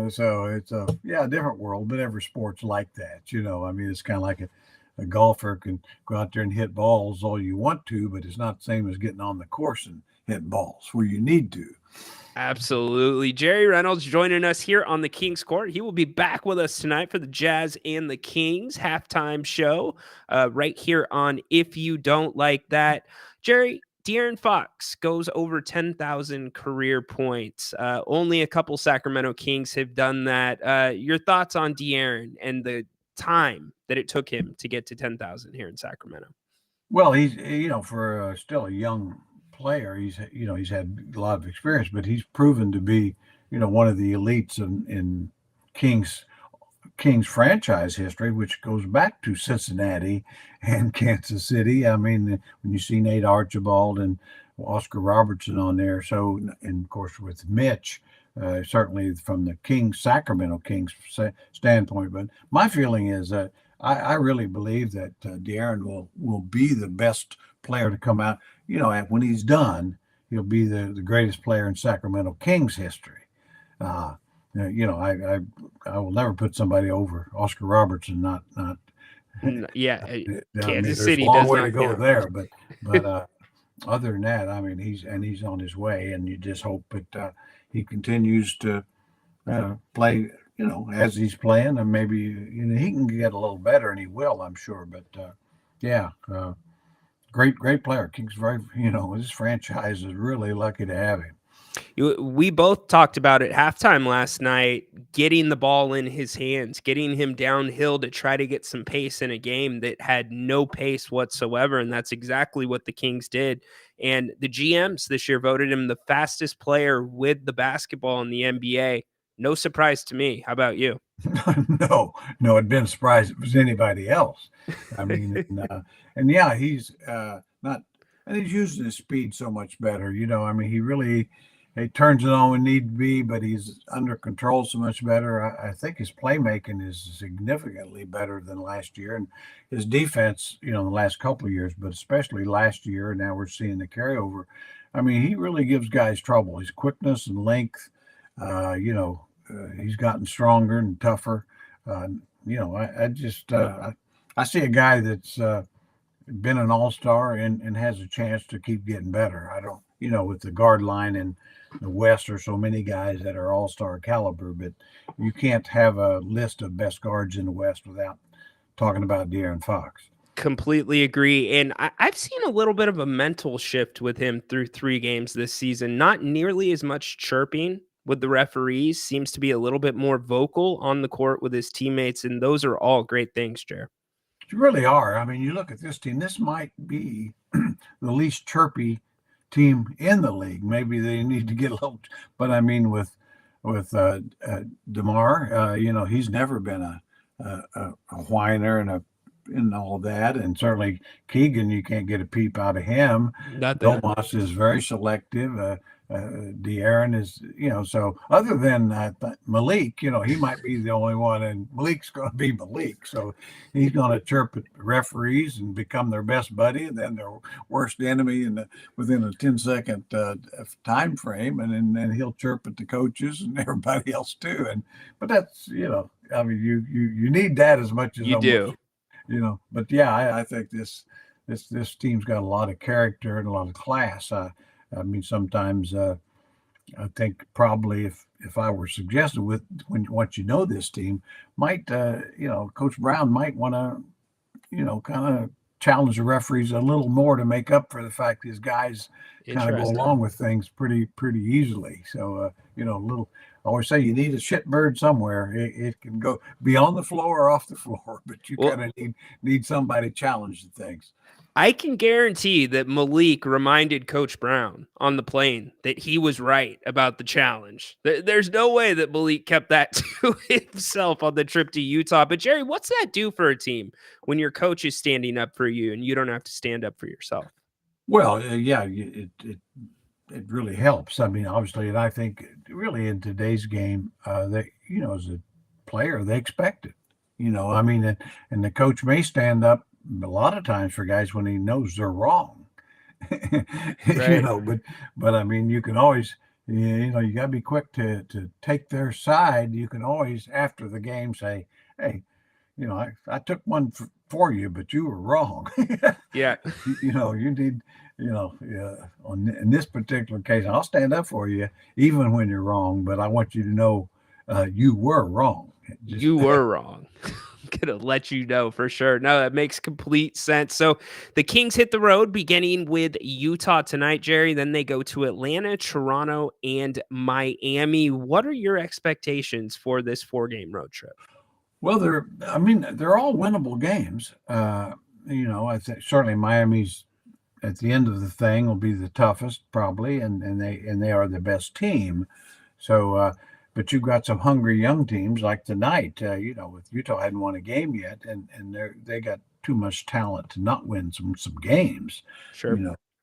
So it's a different world, but every sport's like that. I mean, it's kind of like a golfer can go out there and hit balls all you want to, but it's not the same as getting on the course and hitting balls where you need to. Absolutely. Jerry Reynolds joining us here on the Kings Court. He will be back with us tonight for the Jazz and the Kings halftime show right here on If You Don't Like That. Jerry, De'Aaron Fox goes over 10,000 career points. Only a couple Sacramento Kings have done that. Your thoughts on De'Aaron and the time that it took him to get to 10,000 here in Sacramento? Well, he's, for still a young player, he's had a lot of experience, but he's proven to be, one of the elites in Kings Kings franchise history, which goes back to Cincinnati and Kansas City. I mean, when you see Nate Archibald and Oscar Robertson on there, so, and of course with Mitch, certainly from the Kings, Sacramento Kings standpoint. But my feeling is that I really believe that De'Aaron will be the best player to come out. You know, when he's done, he'll be the greatest player in Sacramento Kings history. You know, I will never put somebody over Oscar Robertson. Not Yeah, I mean, Kansas there's City a long does way not to go count. there, but other than that, I mean, he's on his way, and you just hope that he continues to play, you know, as he's playing, and maybe, you know, he can get a little better, and he will, I'm sure. But yeah, great player. King's very, you know, his franchise is really lucky to have him. We both talked about it halftime last night, getting the ball in his hands, getting him downhill to try to get some pace in a game that had no pace whatsoever. And that's exactly what the Kings did. And the GMs this year voted him the fastest player with the basketball in the NBA. No surprise to me. How about you? No, it'd been a surprise if it was anybody else. I mean, and yeah, he's not, and he's using his speed so much better. You know, I mean, he turns it on when need be, but he's under control so much better. I think his playmaking is significantly better than last year, and his defense, you know, the last couple of years, but especially last year, and now we're seeing the carryover. I mean, he really gives guys trouble. His quickness and length, you know, he's gotten stronger and tougher. You know, I see a guy that's been an all-star and has a chance to keep getting better. I don't, you know, with the guard line in the West are so many guys that are all-star caliber, but you can't have a list of best guards in the West without talking about De'Aaron Fox. Completely agree. And I've seen a little bit of a mental shift with him through 3 games this season. Not nearly as much chirping with the referees, seems to be a little bit more vocal on the court with his teammates. And those are all great things, Jer. You really are. I mean, you look at this team, this might be the least chirpy team in the league. Maybe they need to get a little, but I mean, with DeMar, you know, he's never been a whiner and all that, and certainly Keegan, you can't get a peep out of him. Nothing. Domas is very selective. De'Aaron is, you know, so other than Malik, you know, he might be the only one, and Malik's going to be Malik, so he's going to chirp at the referees and become their best buddy, and then their worst enemy within a 10-second time frame, and then he'll chirp at the coaches and everybody else too. But that's, you know, I mean, you need that as much as you do. You know, but yeah, I think this team's got a lot of character and a lot of class. I mean, sometimes I think probably if I were suggested once you know this team, might you know, Coach Brown might want to, you know, kind of challenge the referees a little more to make up for the fact these guys kind of go along with things pretty easily. So you know, I always say you need a shit bird somewhere. It can go be on the floor or off the floor, but you kind of need somebody challenging things. I can guarantee that Malik reminded Coach Brown on the plane that he was right about the challenge. There's no way that Malik kept that to himself on the trip to Utah. But Jerry, what's that do for a team when your coach is standing up for you and you don't have to stand up for yourself? Well, yeah, it really helps. I mean, obviously, and I think really in today's game, they, you know, as a player, they expect it. You know, I mean, and the coach may stand up a lot of times for guys when he knows they're wrong. Right. You know, but I mean, you can always, you know, you got to be quick to take their side. You can always, after the game, say, hey, you know, I took one for you, but you were wrong. Yeah. You know, you need, you know, in this particular case, I'll stand up for you even when you're wrong, but I want you to know you were wrong. You were wrong. I'm gonna let you know for sure. No, that makes complete sense. So the Kings hit the road beginning with Utah tonight, Jerry. Then they go to Atlanta, Toronto, and Miami. What are your expectations for this 4-game road trip? Well, they're all winnable games. You know, I think certainly Miami's at the end of the thing will be the toughest probably, and they are the best team. So, but you've got some hungry young teams like tonight. With Utah hadn't won a game yet, and they got too much talent to not win some games. Sure.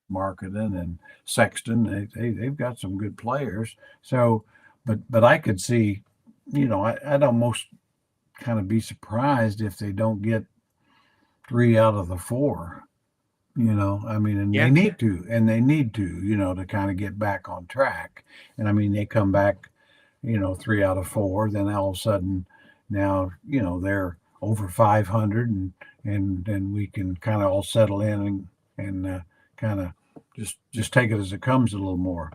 Marketing and Sexton, they've got some good players. So, but I could see, I'd almost kind of be surprised if they don't get 3 out of the 4. And Yeah. they need to, to kind of get back on track. And I mean, they come back, 3 out of 4, then all of a sudden now, they're over 500 and then we can kind of all settle in and kind of just take it as it comes a little more.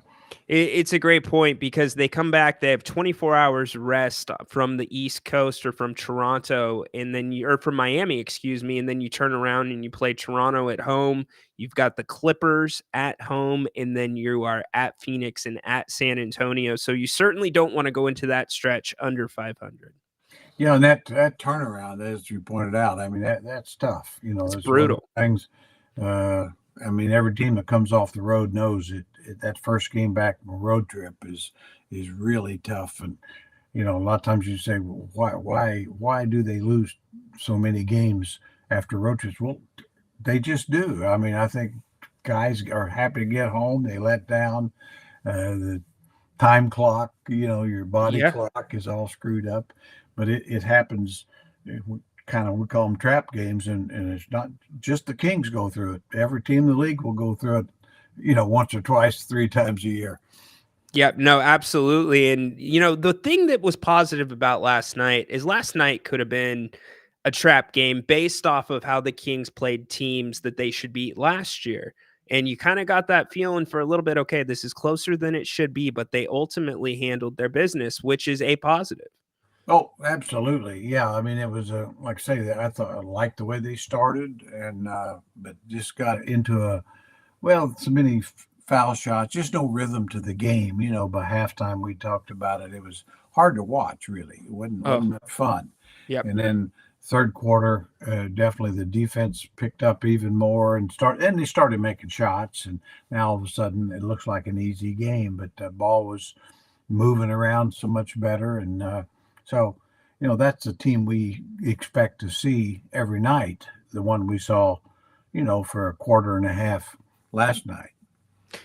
It's a great point because they come back, they have 24 hours rest from the East Coast or from Toronto, and then or from Miami, excuse me, and then you turn around and you play Toronto at home. You've got the Clippers at home, and then you are at Phoenix and at San Antonio. So you certainly don't want to go into that stretch under 500. Yeah, and that turnaround, as you pointed out, I mean that's tough. It's it's brutal. Things. Every team that comes off the road knows that first game back from a road trip is really tough. And a lot of times you say, well, why do they lose so many games after road trips? Well, they just do. I mean, I think guys are happy to get home. They let down the time clock. Your body clock is all screwed up, but it happens. We call them trap games, and it's not just the Kings go through it. Every team in the league will go through it, once or twice, 3 times a year. Yep, no, absolutely. And, the thing that was positive about last night could have been a trap game based off of how the Kings played teams that they should beat last year. And you kind of got that feeling for a little bit, okay, this is closer than it should be, but they ultimately handled their business, which is a positive. Oh, absolutely. Yeah. I mean, it was like I say, I thought I liked the way they started and, but just got into so many foul shots, just no rhythm to the game. By halftime, we talked about it. It was hard to watch, really. It wasn't that fun. Yep. And then third quarter, definitely the defense picked up even more and they started making shots. And now all of a sudden it looks like an easy game, but the ball was moving around so much better. And, so, that's the team we expect to see every night, the one we saw, for a quarter and a half last night.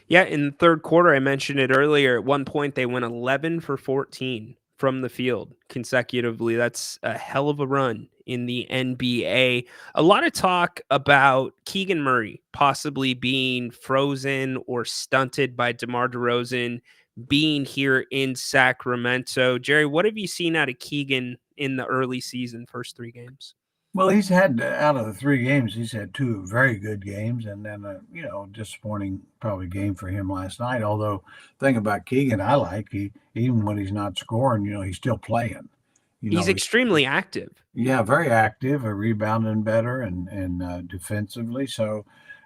Yeah, in the third quarter, I mentioned it earlier. At one point, they went 11 for 14 from the field consecutively. That's a hell of a run in the NBA. A lot of talk about Keegan Murray possibly being frozen or stunted by DeMar DeRozan being here in Sacramento. Jerry, what have you seen out of Keegan in the early season, first 3 games? Well, he's had, out of the 3 games, he's had 2 very good games and then disappointing probably game for him last night. Although the thing about Keegan I like, even when he's not scoring, he's still playing. He's extremely active. Yeah, very active, rebounding better and defensively. So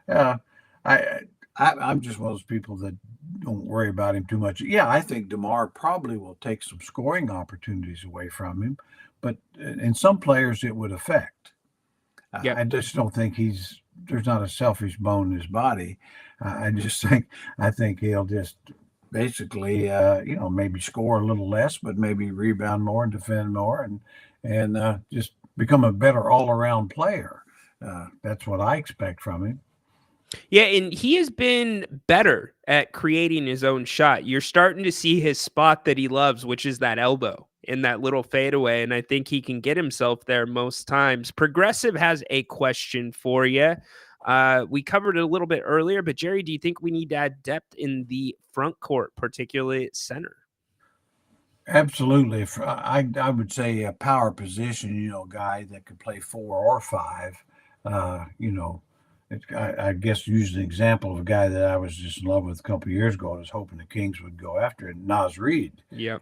I'm just one of those people that don't worry about him too much. Yeah, I think DeMar probably will take some scoring opportunities away from him, but in some players it would affect. Yep. I just don't think there's not a selfish bone in his body. I think he'll just basically, maybe score a little less, but maybe rebound more and defend more and just become a better all-around player. That's what I expect from him. Yeah, and he has been better at creating his own shot. You're starting to see his spot that he loves, which is that elbow in that little fadeaway, and I think he can get himself there most times. Progressive has a question for you. We covered it a little bit earlier, but Jerry, do you think we need to add depth in the front court, particularly at center? Absolutely. I would say a power position, guy that could play 4 or 5, I guess use an example of a guy that I was just in love with a couple of years ago. I was hoping the Kings would go after it. Nas Reed. Yeah.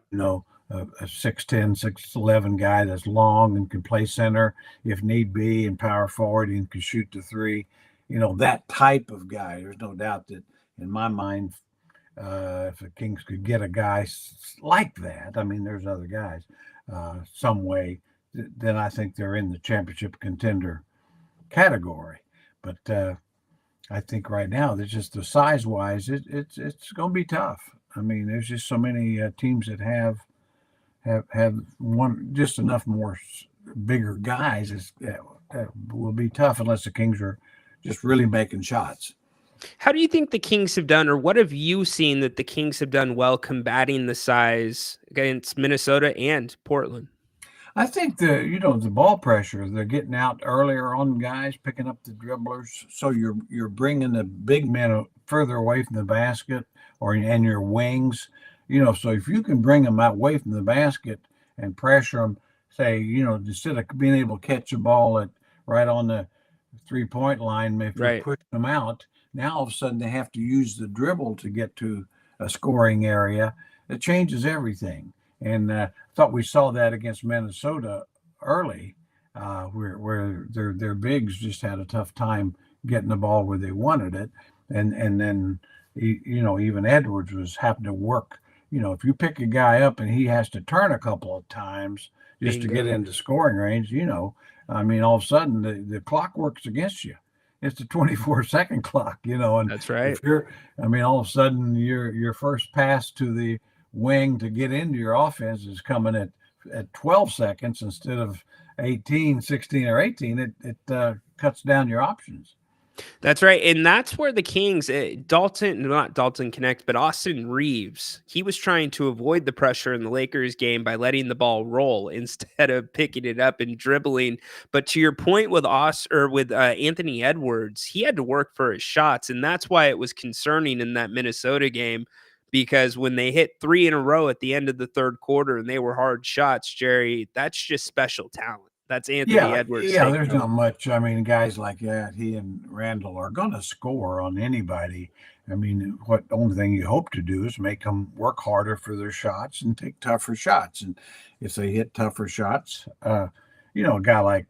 A 6'10", 6'11" guy that's long and can play center if need be and power forward and can shoot the 3. That type of guy. There's no doubt that in my mind, if the Kings could get a guy like that, I mean, there's other guys, some way, then I think they're in the championship contender category. But I think right now, there's just the size-wise, it's going to be tough. I mean, there's just so many teams that have have one just enough more bigger guys that will be tough unless the Kings are just really making shots. How do you think the Kings have done, or what have you seen that the Kings have done well combating the size against Minnesota and Portland? I think the ball pressure, they're getting out earlier on guys, picking up the dribblers. So you're bringing the big men further away from the basket and your wings, so if you can bring them away from the basket and pressure them, say, instead of being able to catch the ball right on the 3-point line, if you Right. push them out, now all of a sudden they have to use the dribble to get to a scoring area. It changes everything. And I thought we saw that against Minnesota early, where their bigs just had a tough time getting the ball where they wanted it, and then even Edwards was having to work. If you pick a guy up and he has to turn a couple of times just to get Bingo. into scoring range, all of a sudden the clock works against you. It's the 24-second clock, and That's right. if all of a sudden your first pass to the wing to get into your offense is coming at 12 seconds instead of 18, 16, or 18, it cuts down your options. That's right. And that's where the Kings, not Dalton Connect, but Austin Reeves, he was trying to avoid the pressure in the Lakers game by letting the ball roll instead of picking it up and dribbling. But to your point with Anthony Edwards, he had to work for his shots. And that's why it was concerning in that Minnesota game, because when they hit 3 in a row at the end of the third quarter and they were hard shots, Jerry, that's just special talent. That's Anthony Edwards. Yeah, there's not much. Guys like that, he and Randall are going to score on anybody. What only thing you hope to do is make them work harder for their shots and take tougher shots. And if they hit tougher shots, a guy like,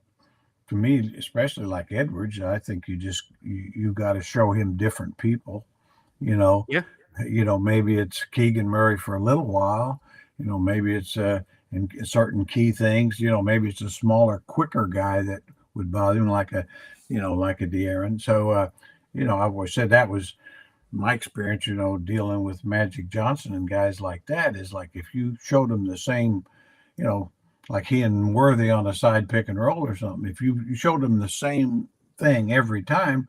to me, especially like Edwards, I think you got to show him different people. Yeah. Maybe it's Keegan Murray for a little while. Maybe it's in certain key things. Maybe it's a smaller, quicker guy that would bother him, like a De'Aaron. So, I've always said that was my experience. Dealing with Magic Johnson and guys like that is like if you showed them the same, like he and Worthy on a side pick and roll or something. If you showed them the same thing every time,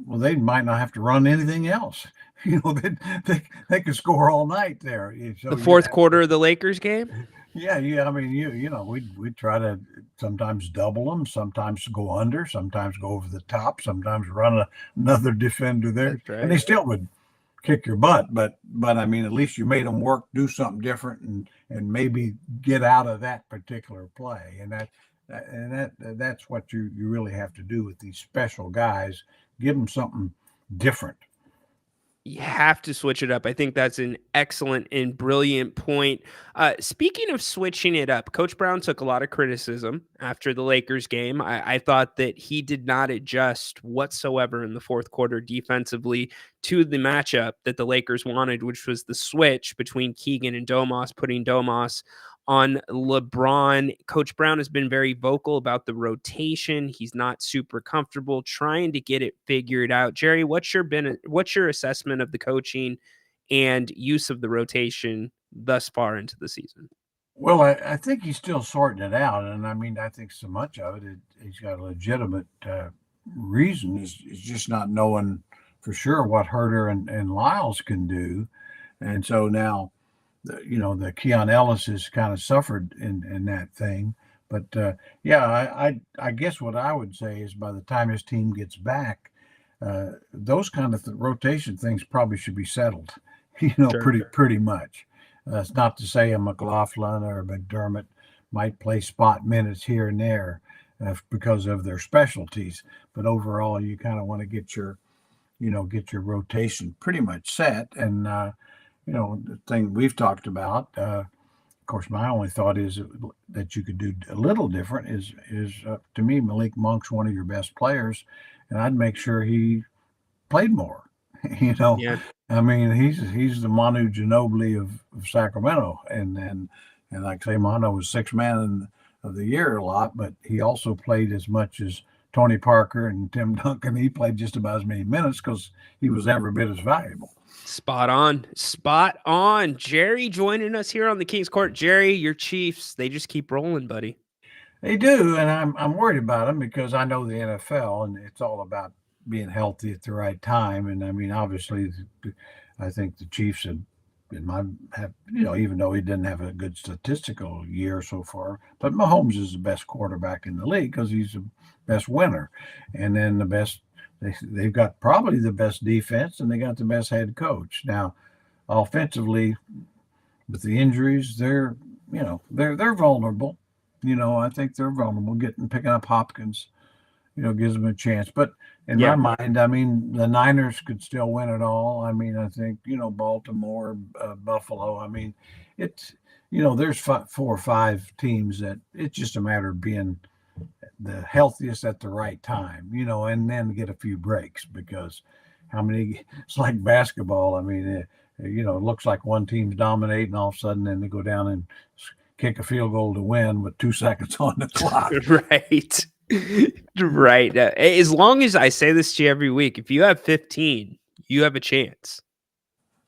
well, they might not have to run anything else. They could score all night there. So The fourth quarter of the Lakers game? Yeah. We'd try to sometimes double them, sometimes go under, sometimes go over the top, sometimes run another defender there. That's right. And they still would kick your butt. But at least you made them work, do something different, and maybe get out of that particular play. And that's what you really have to do with these special guys. Give them something different. You have to switch it up. I think that's an excellent and brilliant point. Speaking of switching it up, Coach Brown took a lot of criticism after the Lakers game. I thought that he did not adjust whatsoever in the fourth quarter defensively to the matchup that the Lakers wanted, which was the switch between Keegan and Domas, putting Domas on LeBron. Coach Brown has been very vocal about the rotation. He's not super comfortable trying to get it figured out. Jerry, what's your assessment of the coaching and use of the rotation thus far into the season? Well, I think he's still sorting it out. And I think so much of it, he's got a legitimate reason. Is just not knowing for sure what Herter and Lyles can do. And so now, the Keon Ellis has kind of suffered in that thing. But I guess what I would say is by the time his team gets back, those kind of rotation things probably should be settled, Sure. pretty much. It's not to say a McLaughlin or a McDermott might play spot minutes here and there because of their specialties. But overall, you kind of want to get your rotation pretty much set. And, the thing we've talked about, of course, my only thought is that you could do a little different is to me, Malik Monk's one of your best players, and I'd make sure he played more. Yeah. He's the Manu Ginobili of Sacramento, and like I say, Manu was sixth man of the year a lot, but he also played as much as Tony Parker and Tim Duncan, he played just about as many minutes because he was every bit as valuable. Spot on. Spot on. Jerry joining us here on the Kings Court. Jerry, your Chiefs, they just keep rolling, buddy. They do, and I'm worried about them because I know the NFL, and it's all about being healthy at the right time. And I mean, obviously, I think the Chiefs have even though he didn't have a good statistical year so far, but Mahomes is the best quarterback in the league because he's the best winner, and then the best. They've got probably the best defense, and they got the best head coach. Now, offensively, with the injuries, they're vulnerable. I think they're vulnerable. Picking up Hopkins, gives them a chance. But in my mind, I mean, the Niners could still win it all. I mean, I think Baltimore, Buffalo. I mean, it's there's 4 or 5 teams that it's just a matter of being the healthiest at the right time, and then get a few breaks because it's like basketball. I mean, it looks like one team's dominating, all of a sudden, then they go down and kick a field goal to win with 2 seconds on the clock. Right. Right. As long as I say this to you every week, if you have 15, you have a chance.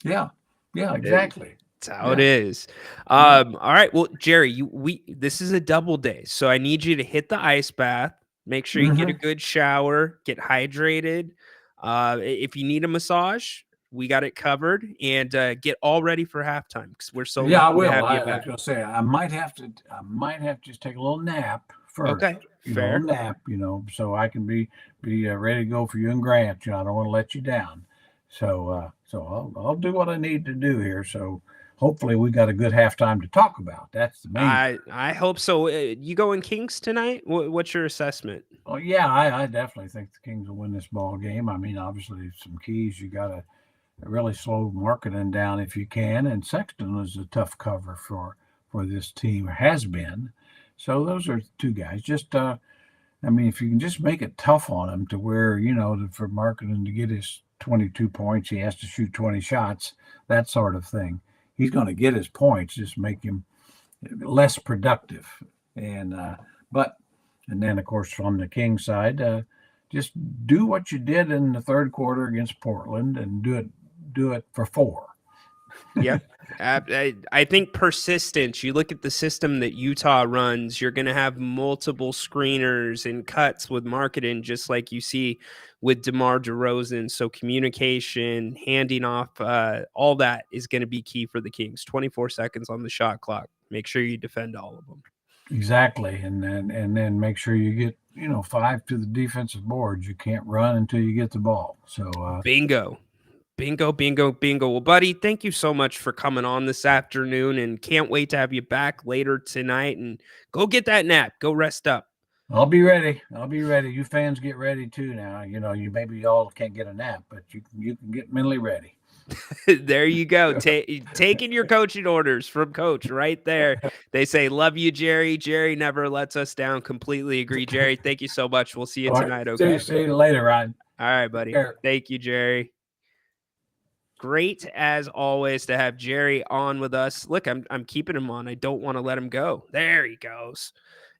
Yeah. Yeah, exactly. That's how it is. All right. Well, Jerry, this is a double day, so I need you to hit the ice bath. Make sure you get a good shower, get hydrated. If you need a massage, we got it covered, and get all ready for halftime because we're so I lucky will. to have you I was back. gonna say I might have to just take a little nap first. Okay, fair. A nap, so I can be ready to go for you and Grant. I don't want to let you down. So I'll do what I need to do here. So hopefully we got a good halftime to talk about. That's the main. I hope so. You going Kings tonight? What's your assessment? Oh yeah, I definitely think the Kings will win this ball game. I mean, obviously some keys you got to really slow marketing down if you can, and Sexton is a tough cover for this team, has been. So those are 2 guys. Just I mean, if you can just make it tough on him to where for marketing to get his 22 points, he has to shoot 20 shots, that sort of thing. He's going to get his points, just make him less productive. And then of course from the King side, just do what you did in the third quarter against Portland and do it for 4. Yep. I think persistence. You look at the system that Utah runs, you're going to have multiple screeners and cuts with marketing, just like you see with DeMar DeRozan. So communication, handing off, all that is going to be key for the Kings. 24 seconds on the shot clock. Make sure you defend all of them. Exactly. And then make sure you get 5 to the defensive boards. You can't run until you get the ball. So Bingo. Well, buddy, thank you so much for coming on this afternoon, and can't wait to have you back later tonight. And go get that nap. Go rest up. I'll be ready. You fans get ready too now. You maybe all can't get a nap, but you can get mentally ready. There you go. Taking your coaching orders from Coach right there. They say, love you, Jerry. Jerry never lets us down. Completely agree, Jerry. Thank you so much. We'll see you tonight, okay? See you later, Ryan. All right, buddy. Thank you, Jerry. Great as always to have Jerry on with us. Look, I'm keeping him on. I don't want to let him go. There he goes.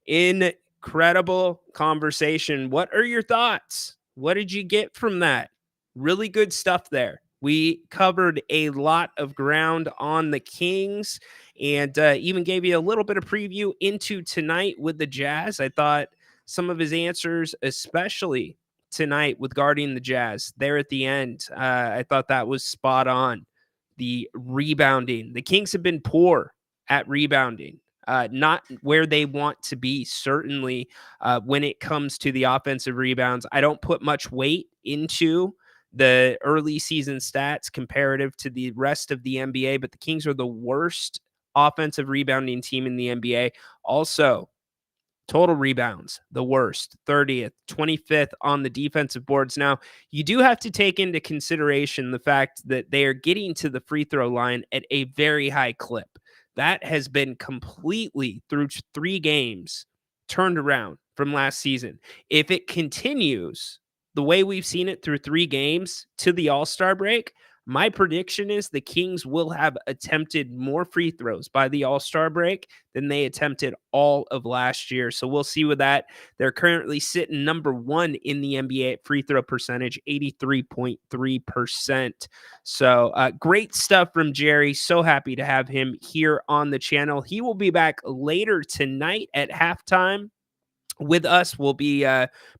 Incredible conversation. What are your thoughts? What did you get from that? Really good stuff there. We covered a lot of ground on the Kings and even gave you a little bit of preview into tonight with the Jazz. I thought some of his answers, especially tonight with guarding the Jazz there at the end, I thought that was spot on. The rebounding. The Kings have been poor at rebounding. Not where they want to be, certainly, when it comes to the offensive rebounds. I don't put much weight into the early season stats comparative to the rest of the NBA, but the Kings are the worst offensive rebounding team in the NBA. Also, total rebounds, the worst, 30th, 25th on the defensive boards. Now, you do have to take into consideration the fact that they are getting to the free throw line at a very high clip. That has been completely, through 3 games, turned around from last season. If it continues the way we've seen it through 3 games to the All-Star break, My prediction is the Kings will have attempted more free throws by the All-Star break than they attempted all of last year. So we'll see with that. They're currently sitting number 1 in the NBA at free throw percentage, 83.3%. So great stuff from Jerry. So happy to have him here on the channel. He will be back later tonight at halftime with us. We'll be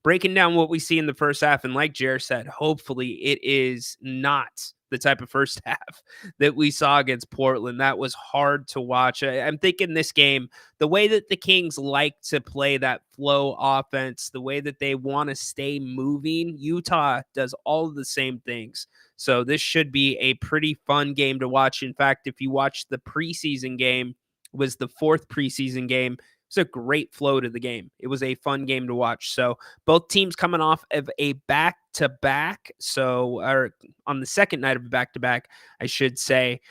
breaking down what we see in the first half. And like Jer said, hopefully it is not the type of first half that we saw against Portland. That was hard to watch. I'm thinking this game, the way that the Kings like to play that flow offense, the way that they want to stay moving, Utah does all of the same things. So this should be a pretty fun game to watch. In fact, if you watch the preseason game, was the 4th preseason game, it's a great flow to the game. It was a fun game to watch. So both teams coming off of a back-to-back. Or on the second night of a back-to-back, I should say.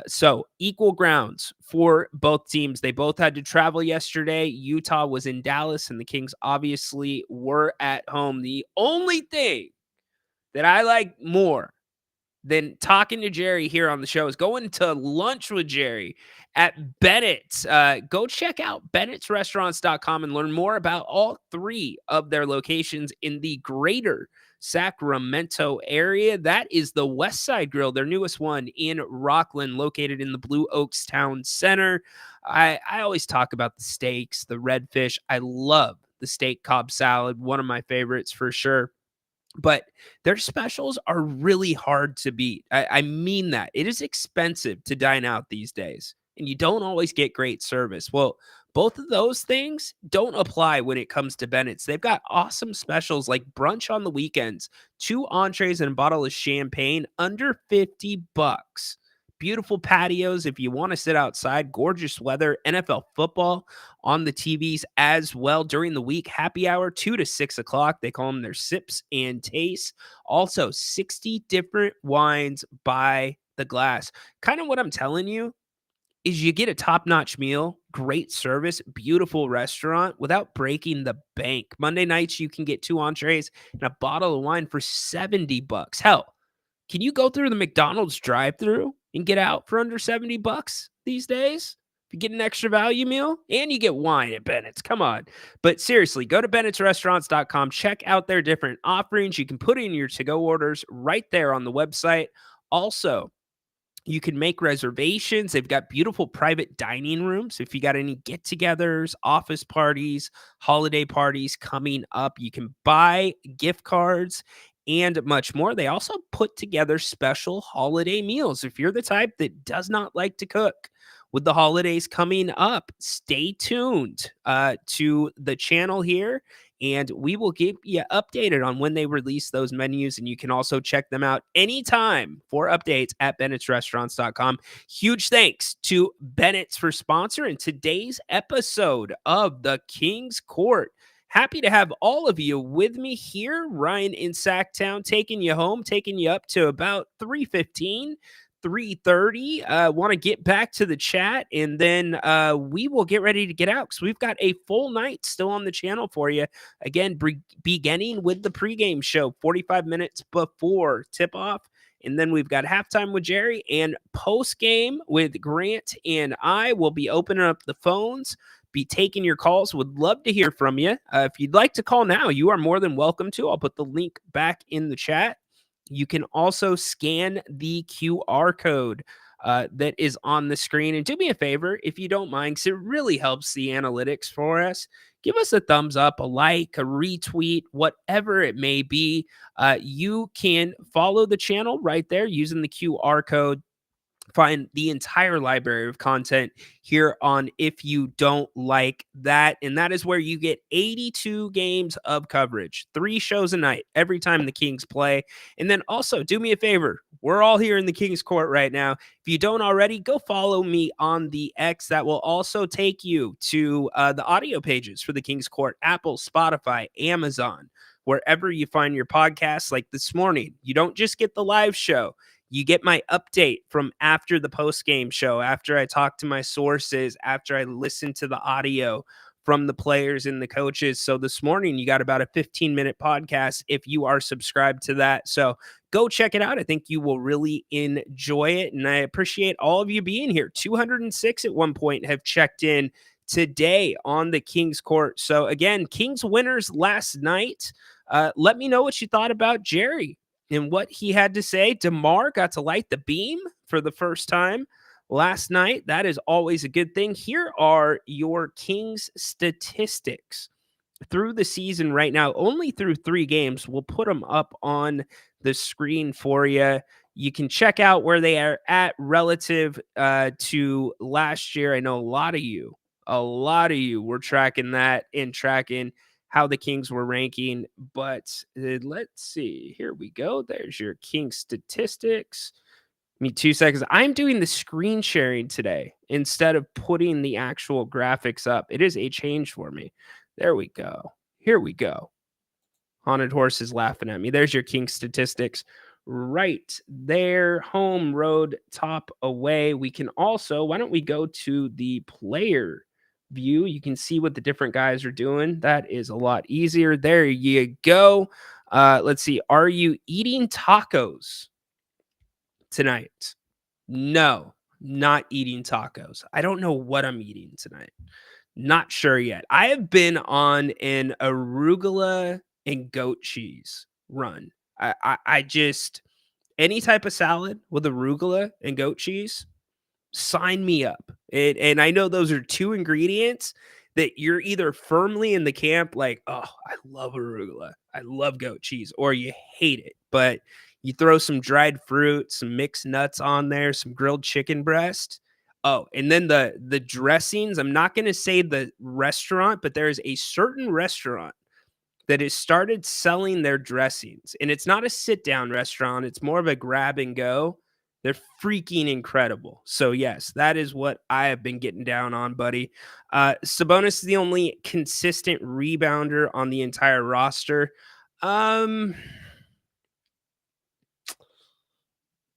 So equal grounds for both teams. They both had to travel yesterday. Utah was in Dallas, and the Kings obviously were at home. The only thing that I like more than talking to Jerry here on the show is going to lunch with Jerry at Bennett's. Go check out Bennett'sRestaurants.com and learn more about all 3 of their locations in the greater Sacramento area. That is the West Side Grill, their newest one in Rockland, located in the Blue Oaks Town Center. I always talk about the steaks, the redfish. I love the steak Cobb salad, one of my favorites for sure. But their specials are really hard to beat. I mean that. It is expensive to dine out these days, and you don't always get great service. Well, both of those things don't apply when it comes to Bennett's. They've got awesome specials like brunch on the weekends, 2 entrees and a bottle of champagne under $50. Beautiful patios if you want to sit outside, gorgeous weather, NFL football on the TVs as well during the week. Happy hour, 2 to 6 o'clock. They call them their sips and tastes. Also, 60 different wines by the glass. Kind of what I'm telling you is you get a top-notch meal, great service, beautiful restaurant without breaking the bank. Monday nights, you can get 2 entrees and a bottle of wine for $70. Hell, can you go through the McDonald's drive-thru and get out for under $70 these days? If you get an extra value meal and you get wine at Bennett's, come on. But seriously, go to Bennett'sRestaurants.com. Check out their different offerings. You can put in your to-go orders right there on the website. Also, you can make reservations. They've got beautiful private dining rooms. If you got any get-togethers, office parties, holiday parties coming up, you can buy gift cards and much more. They also put together special holiday meals. If you're the type that does not like to cook, with the holidays coming up, stay tuned to the channel here, and we will keep you updated on when they release those menus. And you can also check them out anytime for updates at Bennett'sRestaurants.com. Huge thanks to Bennett's for sponsoring today's episode of The King's Court. Happy to have all of you with me here. Ryan in Sacktown, taking you home, taking you up to about 3:15. 3:30. Want to get back to the chat, and then we will get ready to get out because we've got a full night still on the channel for you. Again, beginning with the pregame show 45 minutes before tip-off, and then we've got halftime with Jerry and postgame with Grant, and I will be opening up the phones, be taking your calls. Would love to hear from you. If you'd like to call now, you are more than welcome to. I'll put the link back in the chat. You can also scan the QR code that is on the screen. And do me a favor, if you don't mind, because it really helps the analytics for us, give us a thumbs up, a like, a retweet, whatever it may be. You can follow the channel right there using the QR code. Find the entire library of content here on If You Don't Like That. And that is where you get 82 games of coverage, 3 shows a night every time the Kings play. And then also do me a favor. We're all here in the King's Court right now. If you don't already, go follow me on the X. That will also take you to the audio pages for the King's Court, Apple, Spotify, Amazon, wherever you find your podcasts. Like this morning, you don't just get the live show. You get my update from after the post-game show, after I talk to my sources, after I listen to the audio from the players and the coaches. So this morning you got about a 15-minute podcast if you are subscribed to that. So go check it out. I think you will really enjoy it. And I appreciate all of you being here. 206 at one point have checked in today on the Kings court. So again, Kings winners last night. Let me know what you thought about Jerry and what he had to say. DeMar got to light the beam for the first time last night. That is always a good thing. Here are your Kings statistics through the season right now, only through 3 games. We'll put them up on the screen for you. You can check out where they are at relative to last year. I know a lot of you were tracking that and tracking how the Kings were ranking. But let's see. Here we go. There's your Kings statistics. Give me 2 seconds. I'm doing the screen sharing today instead of putting the actual graphics up. It is a change for me. There we go. Here we go. Haunted Horse is laughing at me. There's your Kings statistics right there. Home, road, top, away. We can also, why don't we go to the player view? You can see what the different guys are doing. That is a lot easier. There you go. Let's see. Are you eating tacos tonight? No, not eating tacos. I don't know what I'm eating tonight. Not sure yet. I have been on an arugula and goat cheese run. I just, any type of salad with arugula and goat cheese, sign me up. And I know those are 2 ingredients that you're either firmly in the camp like, oh, I love arugula, I love goat cheese, or you hate it. But you throw some dried fruit, some mixed nuts on there, some grilled chicken breast. Oh, and then the dressings. I'm not going to say the restaurant, but there is a certain restaurant that has started selling their dressings. And it's not a sit-down restaurant. It's more of a grab and go. They're freaking incredible. So, yes, that is what I have been getting down on, buddy. Sabonis is the only consistent rebounder on the entire roster.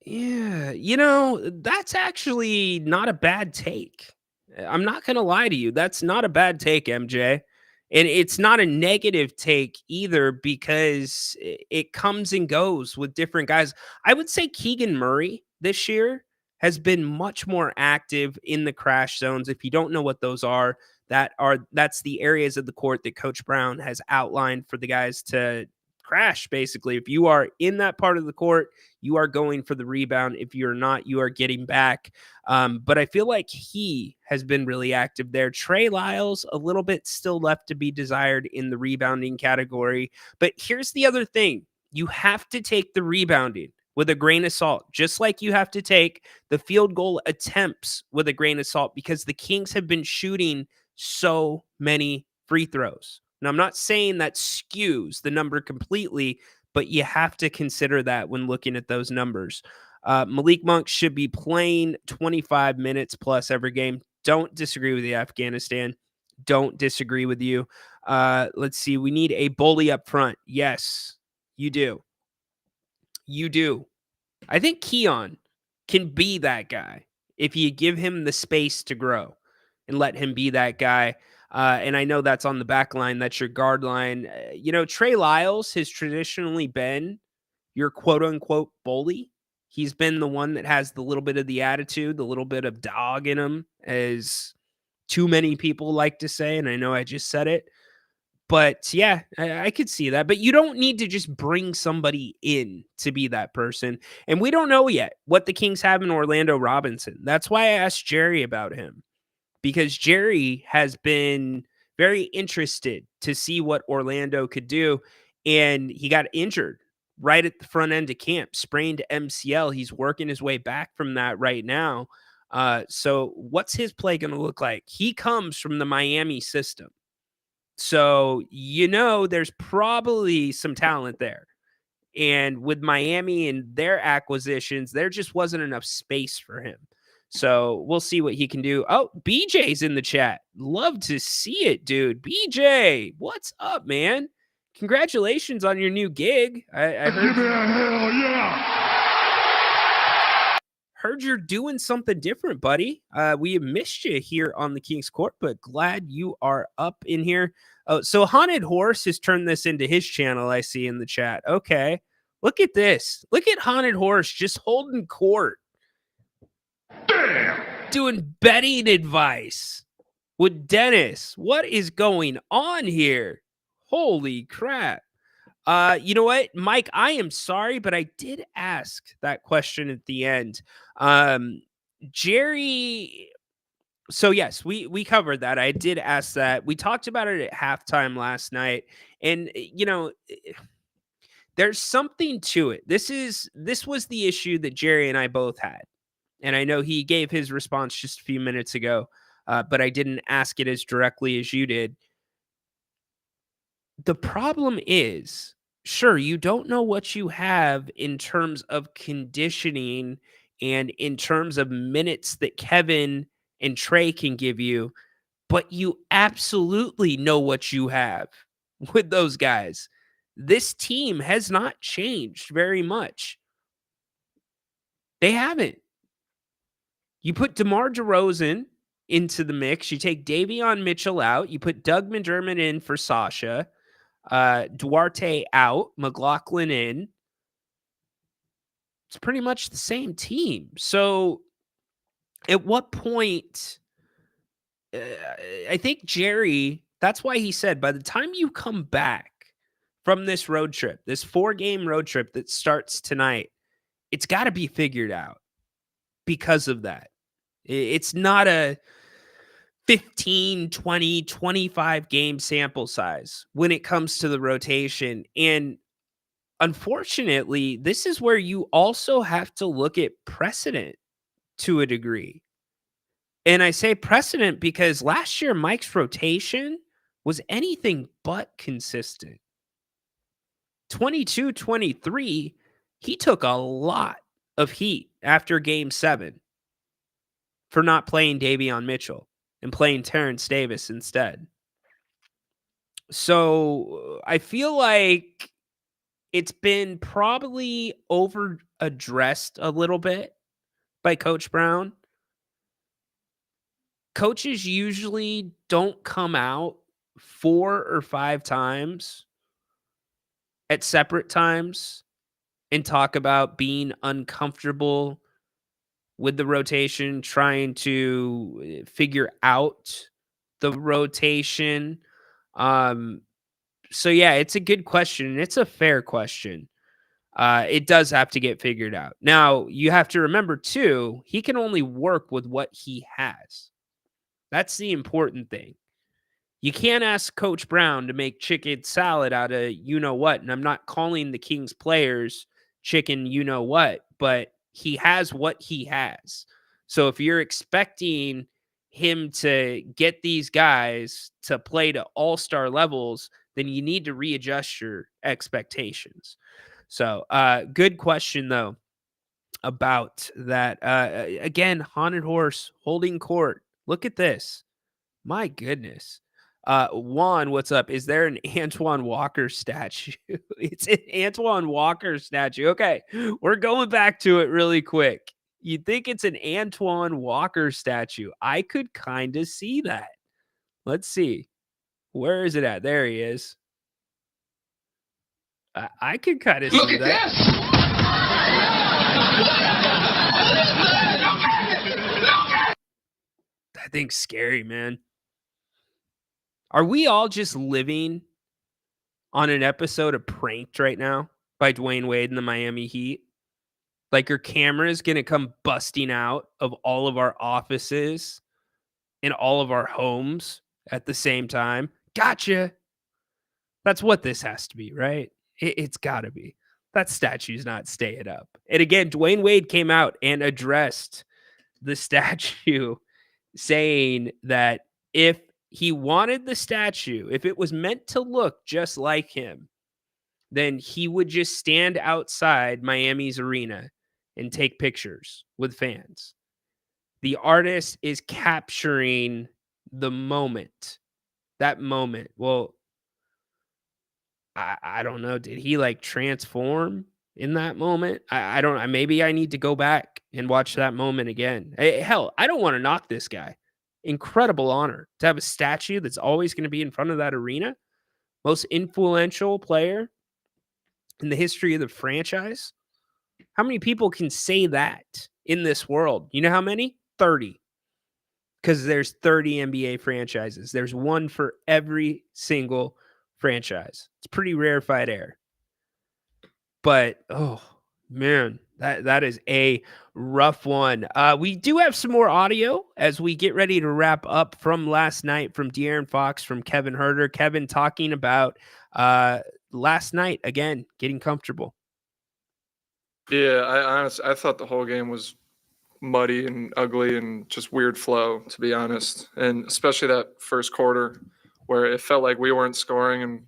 Yeah, that's actually not a bad take. I'm not going to lie to you. That's not a bad take, MJ. And it's not a negative take either because it comes and goes with different guys. I would say Keegan Murray this year has been much more active in the crash zones. If you don't know what those are, that's the areas of the court that Coach Brown has outlined for the guys to crash. Basically, if you are in that part of the court, you are going for the rebound. If you're not, you are getting back. But I feel like he has been really active there. Trey Lyles, a little bit still left to be desired in the rebounding category. But here's the other thing. You have to take the rebounding with a grain of salt, just like you have to take the field goal attempts with a grain of salt, because the Kings have been shooting so many free throws. Now, I'm not saying that skews the number completely, but you have to consider that when looking at those numbers. Malik Monk should be playing 25 minutes plus every game. Don't disagree with you, Afghanistan. Don't disagree with you. Let's see. We need a bully up front. Yes, you do. You do. I think Keon can be that guy if you give him the space to grow and let him be that guy. And I know that's on the back line. That's your guard line. Trey Lyles has traditionally been your quote unquote bully. He's been the one that has the little bit of the attitude, the little bit of dog in him, as too many people like to say. And I know I just said it. But yeah, I could see that. But you don't need to just bring somebody in to be that person. And we don't know yet what the Kings have in Orlando Robinson. That's why I asked Jerry about him, because Jerry has been very interested to see what Orlando could do. And he got injured right at the front end of camp, sprained MCL. He's working his way back from that right now. So what's his play going to look like? He comes from the Miami system. So, there's probably some talent there. And with Miami and their acquisitions, there just wasn't enough space for him. So we'll see what he can do. Oh, BJ's in the chat. Love to see it, dude. BJ, what's up, man? Congratulations on your new gig. I heard, Give me a hell yeah! heard you're doing something different, buddy. We have missed you here on the King's Court, but glad you are up in here. Oh, so Haunted Horse has turned this into his channel, I see in the chat. Okay. Look at this. Look at Haunted Horse just holding court. Damn! Doing betting advice with Dennis. What is going on here? Holy crap. You know what, Mike, I am sorry, but I did ask that question at the end. Jerry, so yes, we covered that. I did ask that. We talked about it at halftime last night, and there's something to it. This was the issue that Jerry and I both had. And I know he gave his response just a few minutes ago, but I didn't ask it as directly as you did. The problem is, sure, you don't know what you have in terms of conditioning and in terms of minutes that Kevin and Trey can give you, but you absolutely know what you have with those guys. This team has not changed very much. They haven't. You put DeMar DeRozan into the mix. You take Davion Mitchell out. You put Doug McDermott in for Sasha. Duarte out. McLaughlin in. It's pretty much the same team. So at what point, I think Jerry, that's why he said, by the time you come back from this road trip, this 4-game road trip that starts tonight, it's got to be figured out because of that. It's not a 15, 20, 25 game sample size when it comes to the rotation. And unfortunately, this is where you also have to look at precedent to a degree. And I say precedent because last year, Mike's rotation was anything but consistent. 22-23, he took a lot of heat after game 7 for not playing Davion Mitchell and playing Terrence Davis instead. So I feel like it's been probably over addressed a little bit by Coach Brown. Coaches usually don't come out 4 or 5 times at separate times and talk about being uncomfortable with the rotation, trying to figure out the rotation. So yeah, it's a good question, and it's a fair question. It does have to get figured out. Now, you have to remember too, he can only work with what he has. That's the important thing. You can't ask Coach Brown to make chicken salad out of you-know-what, and I'm not calling the Kings players chicken you-know-what, but he has what he has. So if you're expecting him to get these guys to play to all-star levels, then you need to readjust your expectations. So good question, though, about that. Again, Haunted Horse holding court. Look at this. My goodness. Juan, what's up? Is there an Antoine Walker statue? It's an Antoine Walker statue. Okay, we're going back to it really quick. You think it's an Antoine Walker statue? I could kind of see that. Let's see. Where is it at? There he is. I could kind of see Look at that. this! That thing's scary, man. Are we all just living on an episode of Pranked right now by Dwayne Wade and the Miami Heat? Like, your camera is going to come busting out of all of our offices and all of our homes at the same time. Gotcha. That's what this has to be, right? It's got to be. That statue's not staying up. And again, Dwayne Wade came out and addressed the statue, saying that if he wanted the statue, if it was meant to look just like him, then he would just stand outside Miami's arena and take pictures with fans. The artist is capturing the moment. That moment. Well, I don't know. Did he like transform in that moment. I don't. Maybe I need to go back and watch that moment again. Hell, I don't want to knock this guy. Incredible honor to have a statue that's always going to be in front of that arena. Most influential player in the history of the franchise. How many people can say that in this world? You know how many? 30. Because there's 30 NBA franchises. There's one for every single franchise. It's pretty rarefied air. But oh man, that is a rough one. We do have some more audio as we get ready to wrap up from last night from De'Aaron Fox, from Kevin Herter. Kevin talking about last night again, getting comfortable. Yeah, I thought the whole game was muddy and ugly and just weird flow, to be honest. And especially that first quarter where it felt like we weren't scoring. And,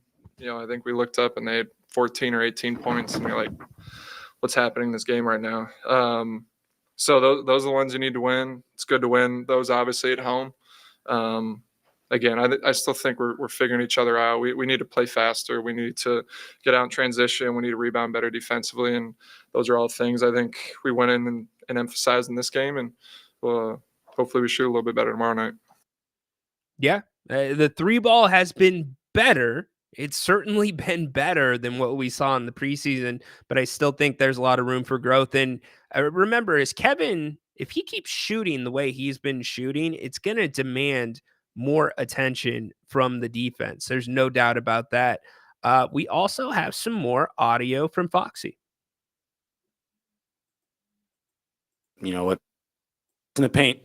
I think we looked up and they had 14 or 18 points. And we're like, what's happening in this game right now? So those are the ones you need to win. It's good to win those, obviously, at home. Again, I still think we're figuring each other out. We need to play faster. We need to get out in transition. We need to rebound better defensively. And those are all things I think we went in and emphasized in this game. And hopefully we shoot a little bit better tomorrow night. Yeah, the three ball has been better. It's certainly been better than what we saw in the preseason, but I still think there's a lot of room for growth. And remember, is Kevin, if he keeps shooting the way he's been shooting, it's going to demand more attention from the defense. There's no doubt about that. We also have some more audio from Foxy. You know what? In the paint,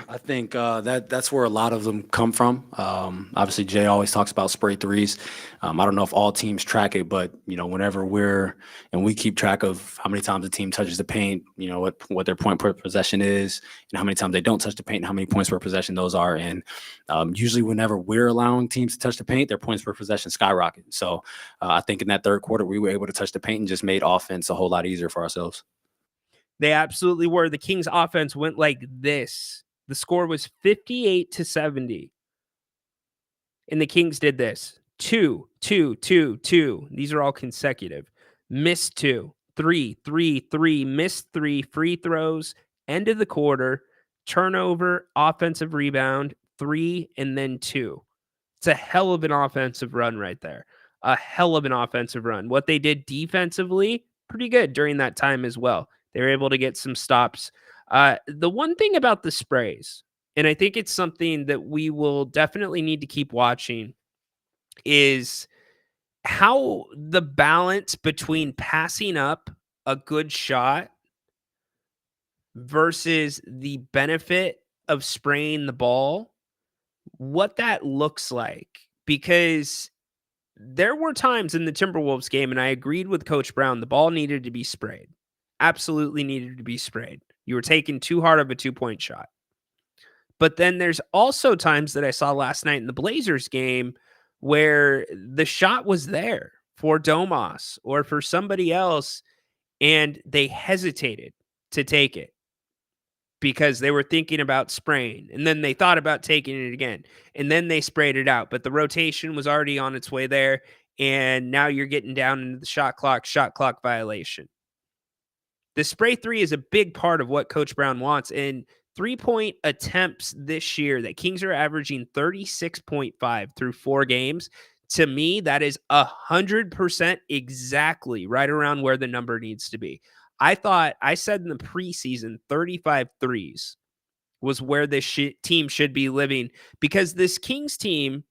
I think that's where a lot of them come from. Obviously, Jay always talks about spray threes. I don't know if all teams track it, but whenever we keep track of how many times the team touches the paint, what their point per possession is, and how many times they don't touch the paint, and how many points per possession those are. And usually, whenever we're allowing teams to touch the paint, their points per possession skyrocket. So I think in that third quarter, we were able to touch the paint and just made offense a whole lot easier for ourselves. They absolutely were. The Kings offense went like this. The score was 58-70. And the Kings did this. 2, 2, 2, 2. These are all consecutive. Missed 2, 3, 3, 3, missed 3 free throws. End of the quarter. Turnover, offensive rebound, 3, and then 2. It's a hell of an offensive run right there. A hell of an offensive run. What they did defensively, pretty good during that time as well. They were able to get some stops. The one thing about the sprays, and I think it's something that we will definitely need to keep watching, is how the balance between passing up a good shot versus the benefit of spraying the ball, what that looks like. Because there were times in the Timberwolves game, and I agreed with Coach Brown, the ball needed to be sprayed. Absolutely needed to be sprayed. You were taking too hard of a 2-point shot. But then there's also times that I saw last night in the Blazers game where the shot was there for Domas or for somebody else, and they hesitated to take it because they were thinking about spraying, and then they thought about taking it again, and then they sprayed it out. But the rotation was already on its way there, and now you're getting down into the shot clock violation. The spray three is a big part of what Coach Brown wants. And 3-point attempts this year, that Kings are averaging 36.5 through 4 games. To me, that is 100% exactly right around where the number needs to be. I said in the preseason, 35 threes was where this team should be living, because this Kings team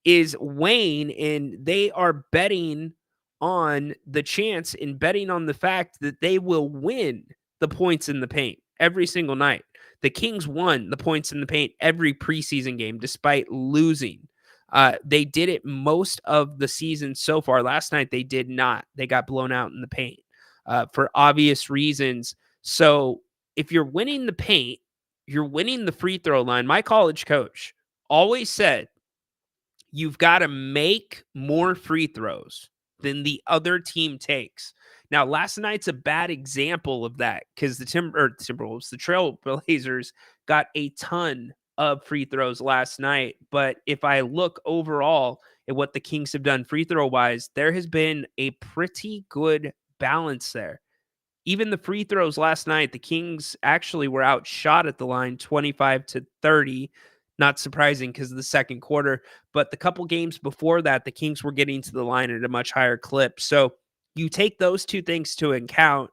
is weighing, and they are betting on the chance and betting on the fact that they will win the points in the paint every single night. The Kings won the points in the paint every preseason game despite losing. They did it most of the season so far. Last night they did not. They got blown out in the paint for obvious reasons. So if you're winning the paint, you're winning the free throw line. My college coach always said, you've got to make more free throws than the other team takes. Now, last night's a bad example of that because the Timberwolves, the Trailblazers, got a ton of free throws last night. But if I look overall at what the Kings have done free throw wise, there has been a pretty good balance there. Even the free throws last night, the Kings actually were outshot at the line 25-30. Not surprising because of the second quarter. But the couple games before that, the Kings were getting to the line at a much higher clip. So you take those two things to account,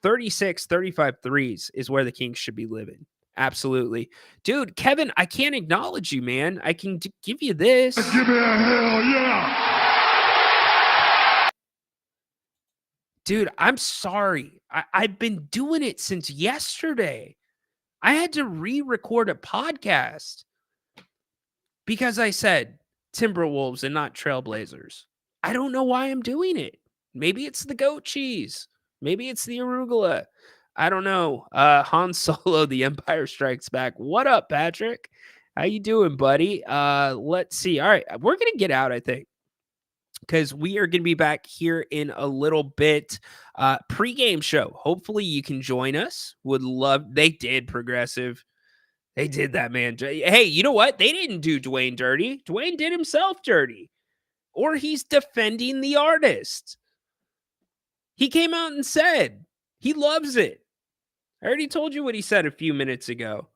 36, 35 threes is where the Kings should be living. Absolutely. Dude, Kevin, I can't acknowledge you, man. I can give you this. Give me a hell yeah. Dude, I'm sorry. I've been doing it since yesterday. I had to re-record a podcast because I said Timberwolves and not Trailblazers. I don't know why I'm doing it. Maybe it's the goat cheese. Maybe it's the arugula. I don't know. Han Solo, The Empire Strikes Back. What up, Patrick? How you doing, buddy? Let's see. All right, we're going to get out, I think, because we are going to be back here in a little bit. Pre-game show. Hopefully you can join us. Would love. They did, Progressive. They did that, man. Hey, you know what? They didn't do Dwayne dirty. Dwayne did himself dirty. Or he's defending the artist. He came out and said he loves it. I already told you what he said a few minutes ago.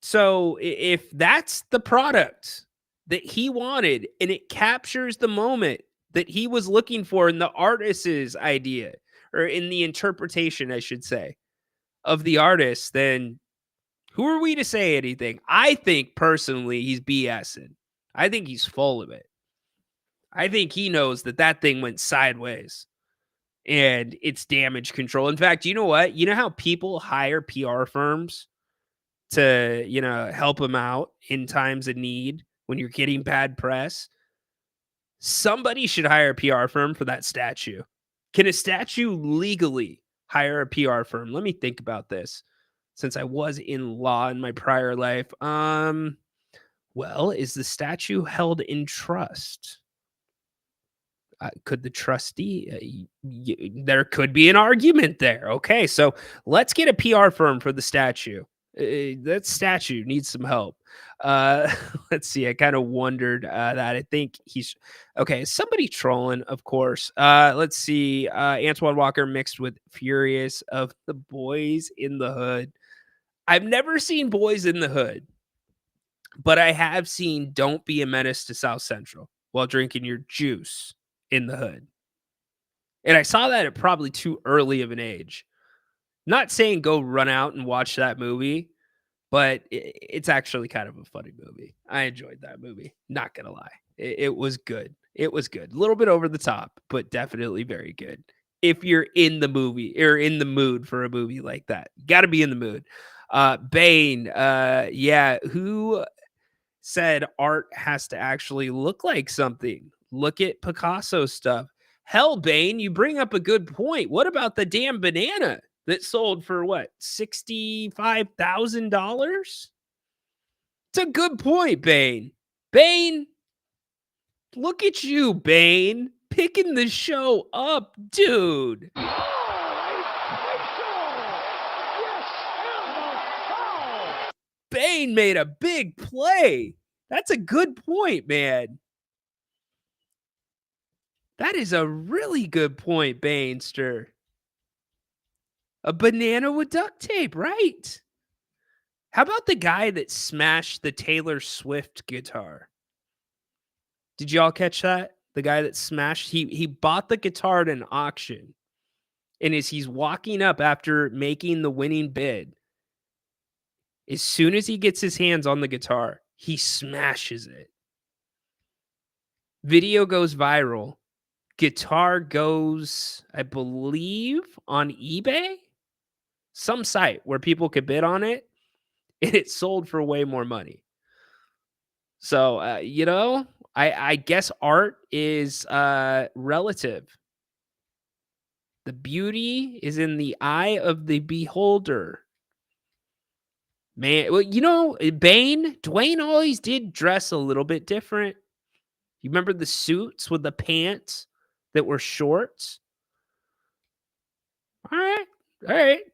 So if that's the product that he wanted and it captures the moment that he was looking for in the artist's idea, or in the interpretation, I should say, of the artist, then who are we to say anything? I think personally he's BSing. I think he's full of it. I think he knows that that thing went sideways and it's damage control. In fact, you know what? You know how people hire PR firms to, help them out in times of need when you're getting bad press? Somebody should hire a PR firm for that statue. Can a statue legally hire a PR firm? Let me think about this, since I was in law in my prior life. Well, is the statue held in trust? Could the trustee, there could be an argument there. Okay, so let's get a PR firm for the statue. That statue needs some help. Let's see. I kind of wondered that. I think he's okay. Somebody trolling, of course. Let's see. Antoine Walker mixed with Furious of the Boys in the Hood. I've never seen Boys in the Hood, but I have seen Don't Be a Menace to South Central while drinking your juice in the hood. And I saw that at probably too early of an age. Not saying go run out and watch that movie, but it's actually kind of a funny movie. I enjoyed that movie. Not going to lie. It was good. It was good. A little bit over the top, but definitely very good. If you're in the movie or in the mood for a movie like that, got to be in the mood. Bane, who said art has to actually look like something? Look at Picasso stuff. Hell, Bane, you bring up a good point. What about the damn banana that sold for what, $65,000? It's a good point, Bane. Bane, look at you, Bane, picking the show up, dude. Bane made a big play. That's a good point, man. That is a really good point, Banester. A banana with duct tape, right? How about the guy that smashed the Taylor Swift guitar? Did y'all catch that? The guy that smashed, he bought the guitar at an auction. And as he's walking up after making the winning bid, as soon as he gets his hands on the guitar, he smashes it. Video goes viral. Guitar goes, I believe, on eBay, some site where people could bid on it, and it sold for way more money. So, I guess art is relative. The beauty is in the eye of the beholder. Man, well, Dwayne always did dress a little bit different. You remember the suits with the pants that were shorts? All right.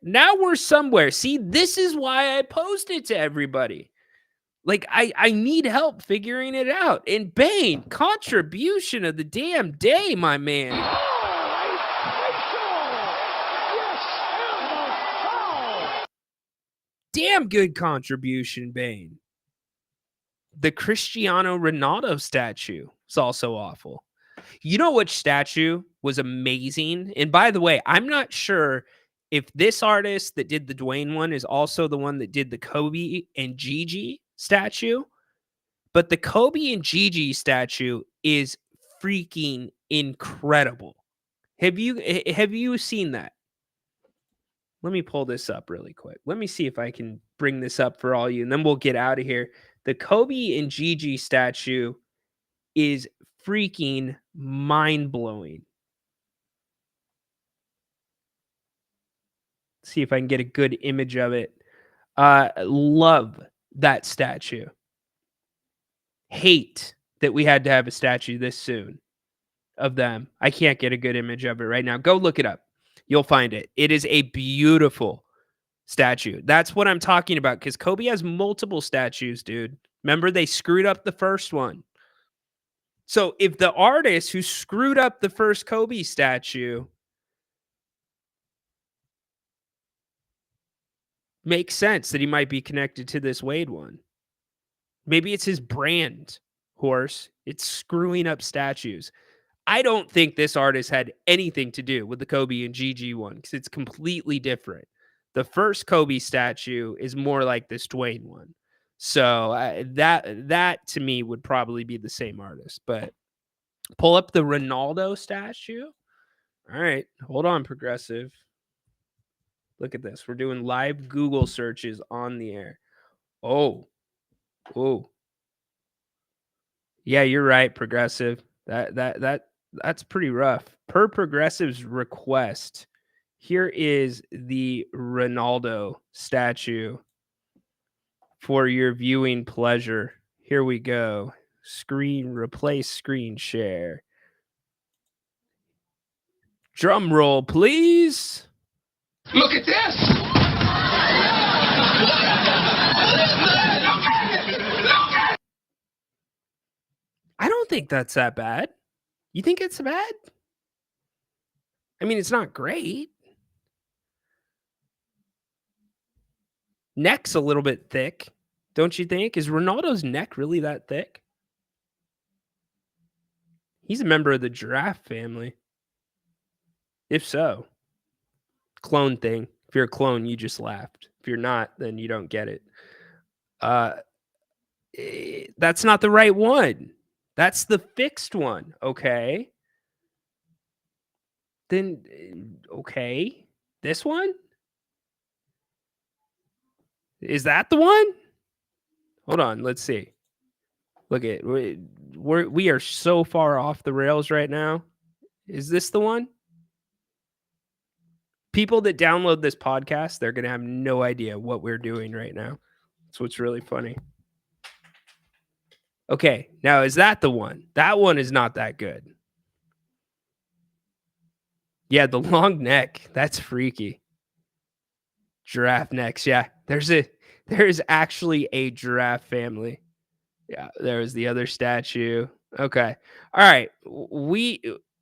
Now we're somewhere. See, this is why I posed it to everybody. Like, I need help figuring it out. And Bane, contribution of the damn day, my man. damn good contribution, Bane. The Cristiano Ronaldo statue is also awful. You know which statue was amazing? And by the way, I'm not sure if this artist that did the Dwayne one is also the one that did the Kobe and Gigi statue, but the Kobe and Gigi statue is freaking incredible. Have you seen that? Let me pull this up really quick. Let me see if I can bring this up for all you, and then we'll get out of here. The Kobe and Gigi statue is freaking mind-blowing. See if I can get a good image of it. Love that statue. Hate that we had to have a statue this soon of them. I can't get a good image of it right now. Go look it up. You'll find it. It is a beautiful statue. That's what I'm talking about, because Kobe has multiple statues, dude. Remember, they screwed up the first one. So if the artist who screwed up the first Kobe statue makes sense that he might be connected to this Wade one. Maybe it's his brand, Horse. It's screwing up statues. I don't think this artist had anything to do with the Kobe and Gigi one, because it's completely different. The first Kobe statue is more like this Dwayne one. So that to me would probably be the same artist. But pull up the Ronaldo statue. All right, hold on, Progressive. Look at this. We're doing live Google searches on the air. Oh. Yeah, you're right, Progressive. That's pretty rough. Per Progressive's request, here is the Ronaldo statue for your viewing pleasure. Here we go. Replace screen share. Drum roll, please. Look at this! I don't think that's that bad. You think it's bad? I mean, it's not great. Neck's a little bit thick, don't you think? Is Ronaldo's neck really that thick? He's a member of the giraffe family. If so, clone thing. If you're a clone, you just laughed. If you're not, then you don't get it. That's not the right one. That's the fixed one, okay? Then, okay. This one? Is that the one? Hold on, let's see. Look at we are so far off the rails right now. Is this the one? People that download this podcast, they're going to have no idea what we're doing right now. That's what's really funny. Okay, now is that the one? That one is not that good. Yeah, the long neck. That's freaky. Giraffe necks. Yeah, there's actually a giraffe family. Yeah, there's the other statue. Okay. All right.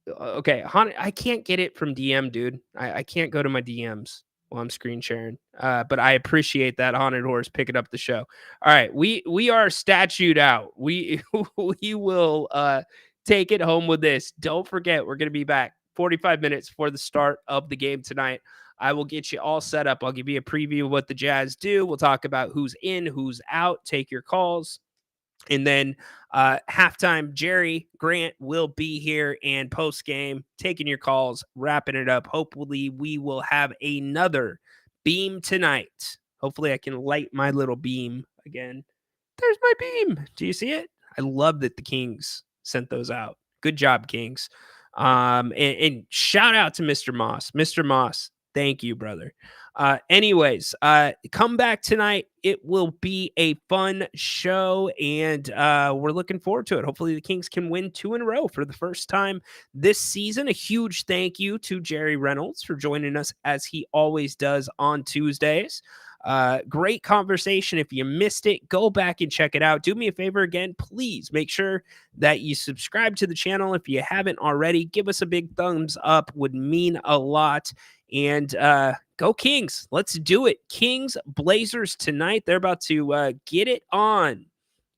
Okay. I can't get it from DM, dude. I can't go to my DMs while I'm screen sharing. But I appreciate that, Haunted Horse, picking up the show. All right. We are statued out. We will take it home with this. Don't forget, we're going to be back 45 minutes for the start of the game tonight. I will get you all set up. I'll give you a preview of what the Jazz do. We'll talk about who's in, who's out, take your calls. And then halftime, Jerry Grant will be here, and post game, taking your calls, wrapping it up. Hopefully, we will have another beam tonight. Hopefully, I can light my little beam again. There's my beam. Do you see it? I love that the Kings sent those out. Good job, Kings. And shout out to Mr. Moss. Mr. Moss, thank you, brother. Anyways, come back tonight. It will be a fun show, and we're looking forward to it. Hopefully the Kings can win 2 in a row for the first time this season. A huge thank you to Jerry Reynolds for joining us, as he always does on Tuesdays. Great conversation. If you missed it, go back and check it out. Do me a favor again, please make sure that you subscribe to the channel. If you haven't already, give us a big thumbs up, would mean a lot. And Go Kings. Let's do it. Kings Blazers tonight. They're about to get it on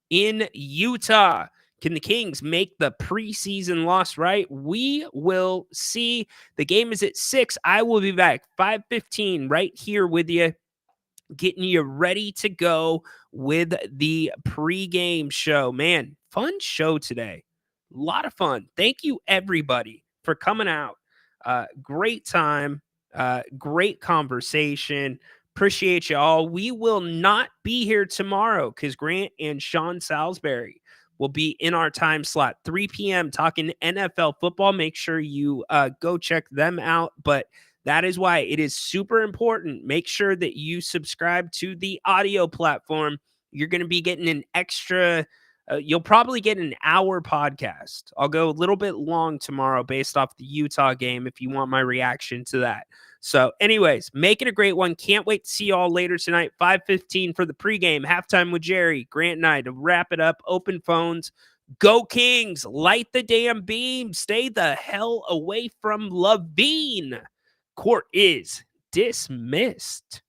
in Utah. Can the Kings make the preseason loss right? We will see. The game is at 6. I will be back 5:15 right here with you, getting you ready to go with the pregame show. Man, fun show today. A lot of fun. Thank you, everybody, for coming out. Great time. Great conversation. Appreciate you all. We will not be here tomorrow because Grant and Sean Salisbury will be in our time slot, 3 p.m., talking NFL football. Make sure you go check them out. But that is why it is super important. Make sure that you subscribe to the audio platform. You're going to be getting an extra, you'll probably get an hour podcast. I'll go a little bit long tomorrow based off the Utah game if you want my reaction to that. So anyways, make it a great one. Can't wait to see you all later tonight, 5:15 for the pregame, halftime with Jerry, Grant, and I to wrap it up. Open phones. Go Kings. Light the damn beam. Stay the hell away from Levine. Court is dismissed.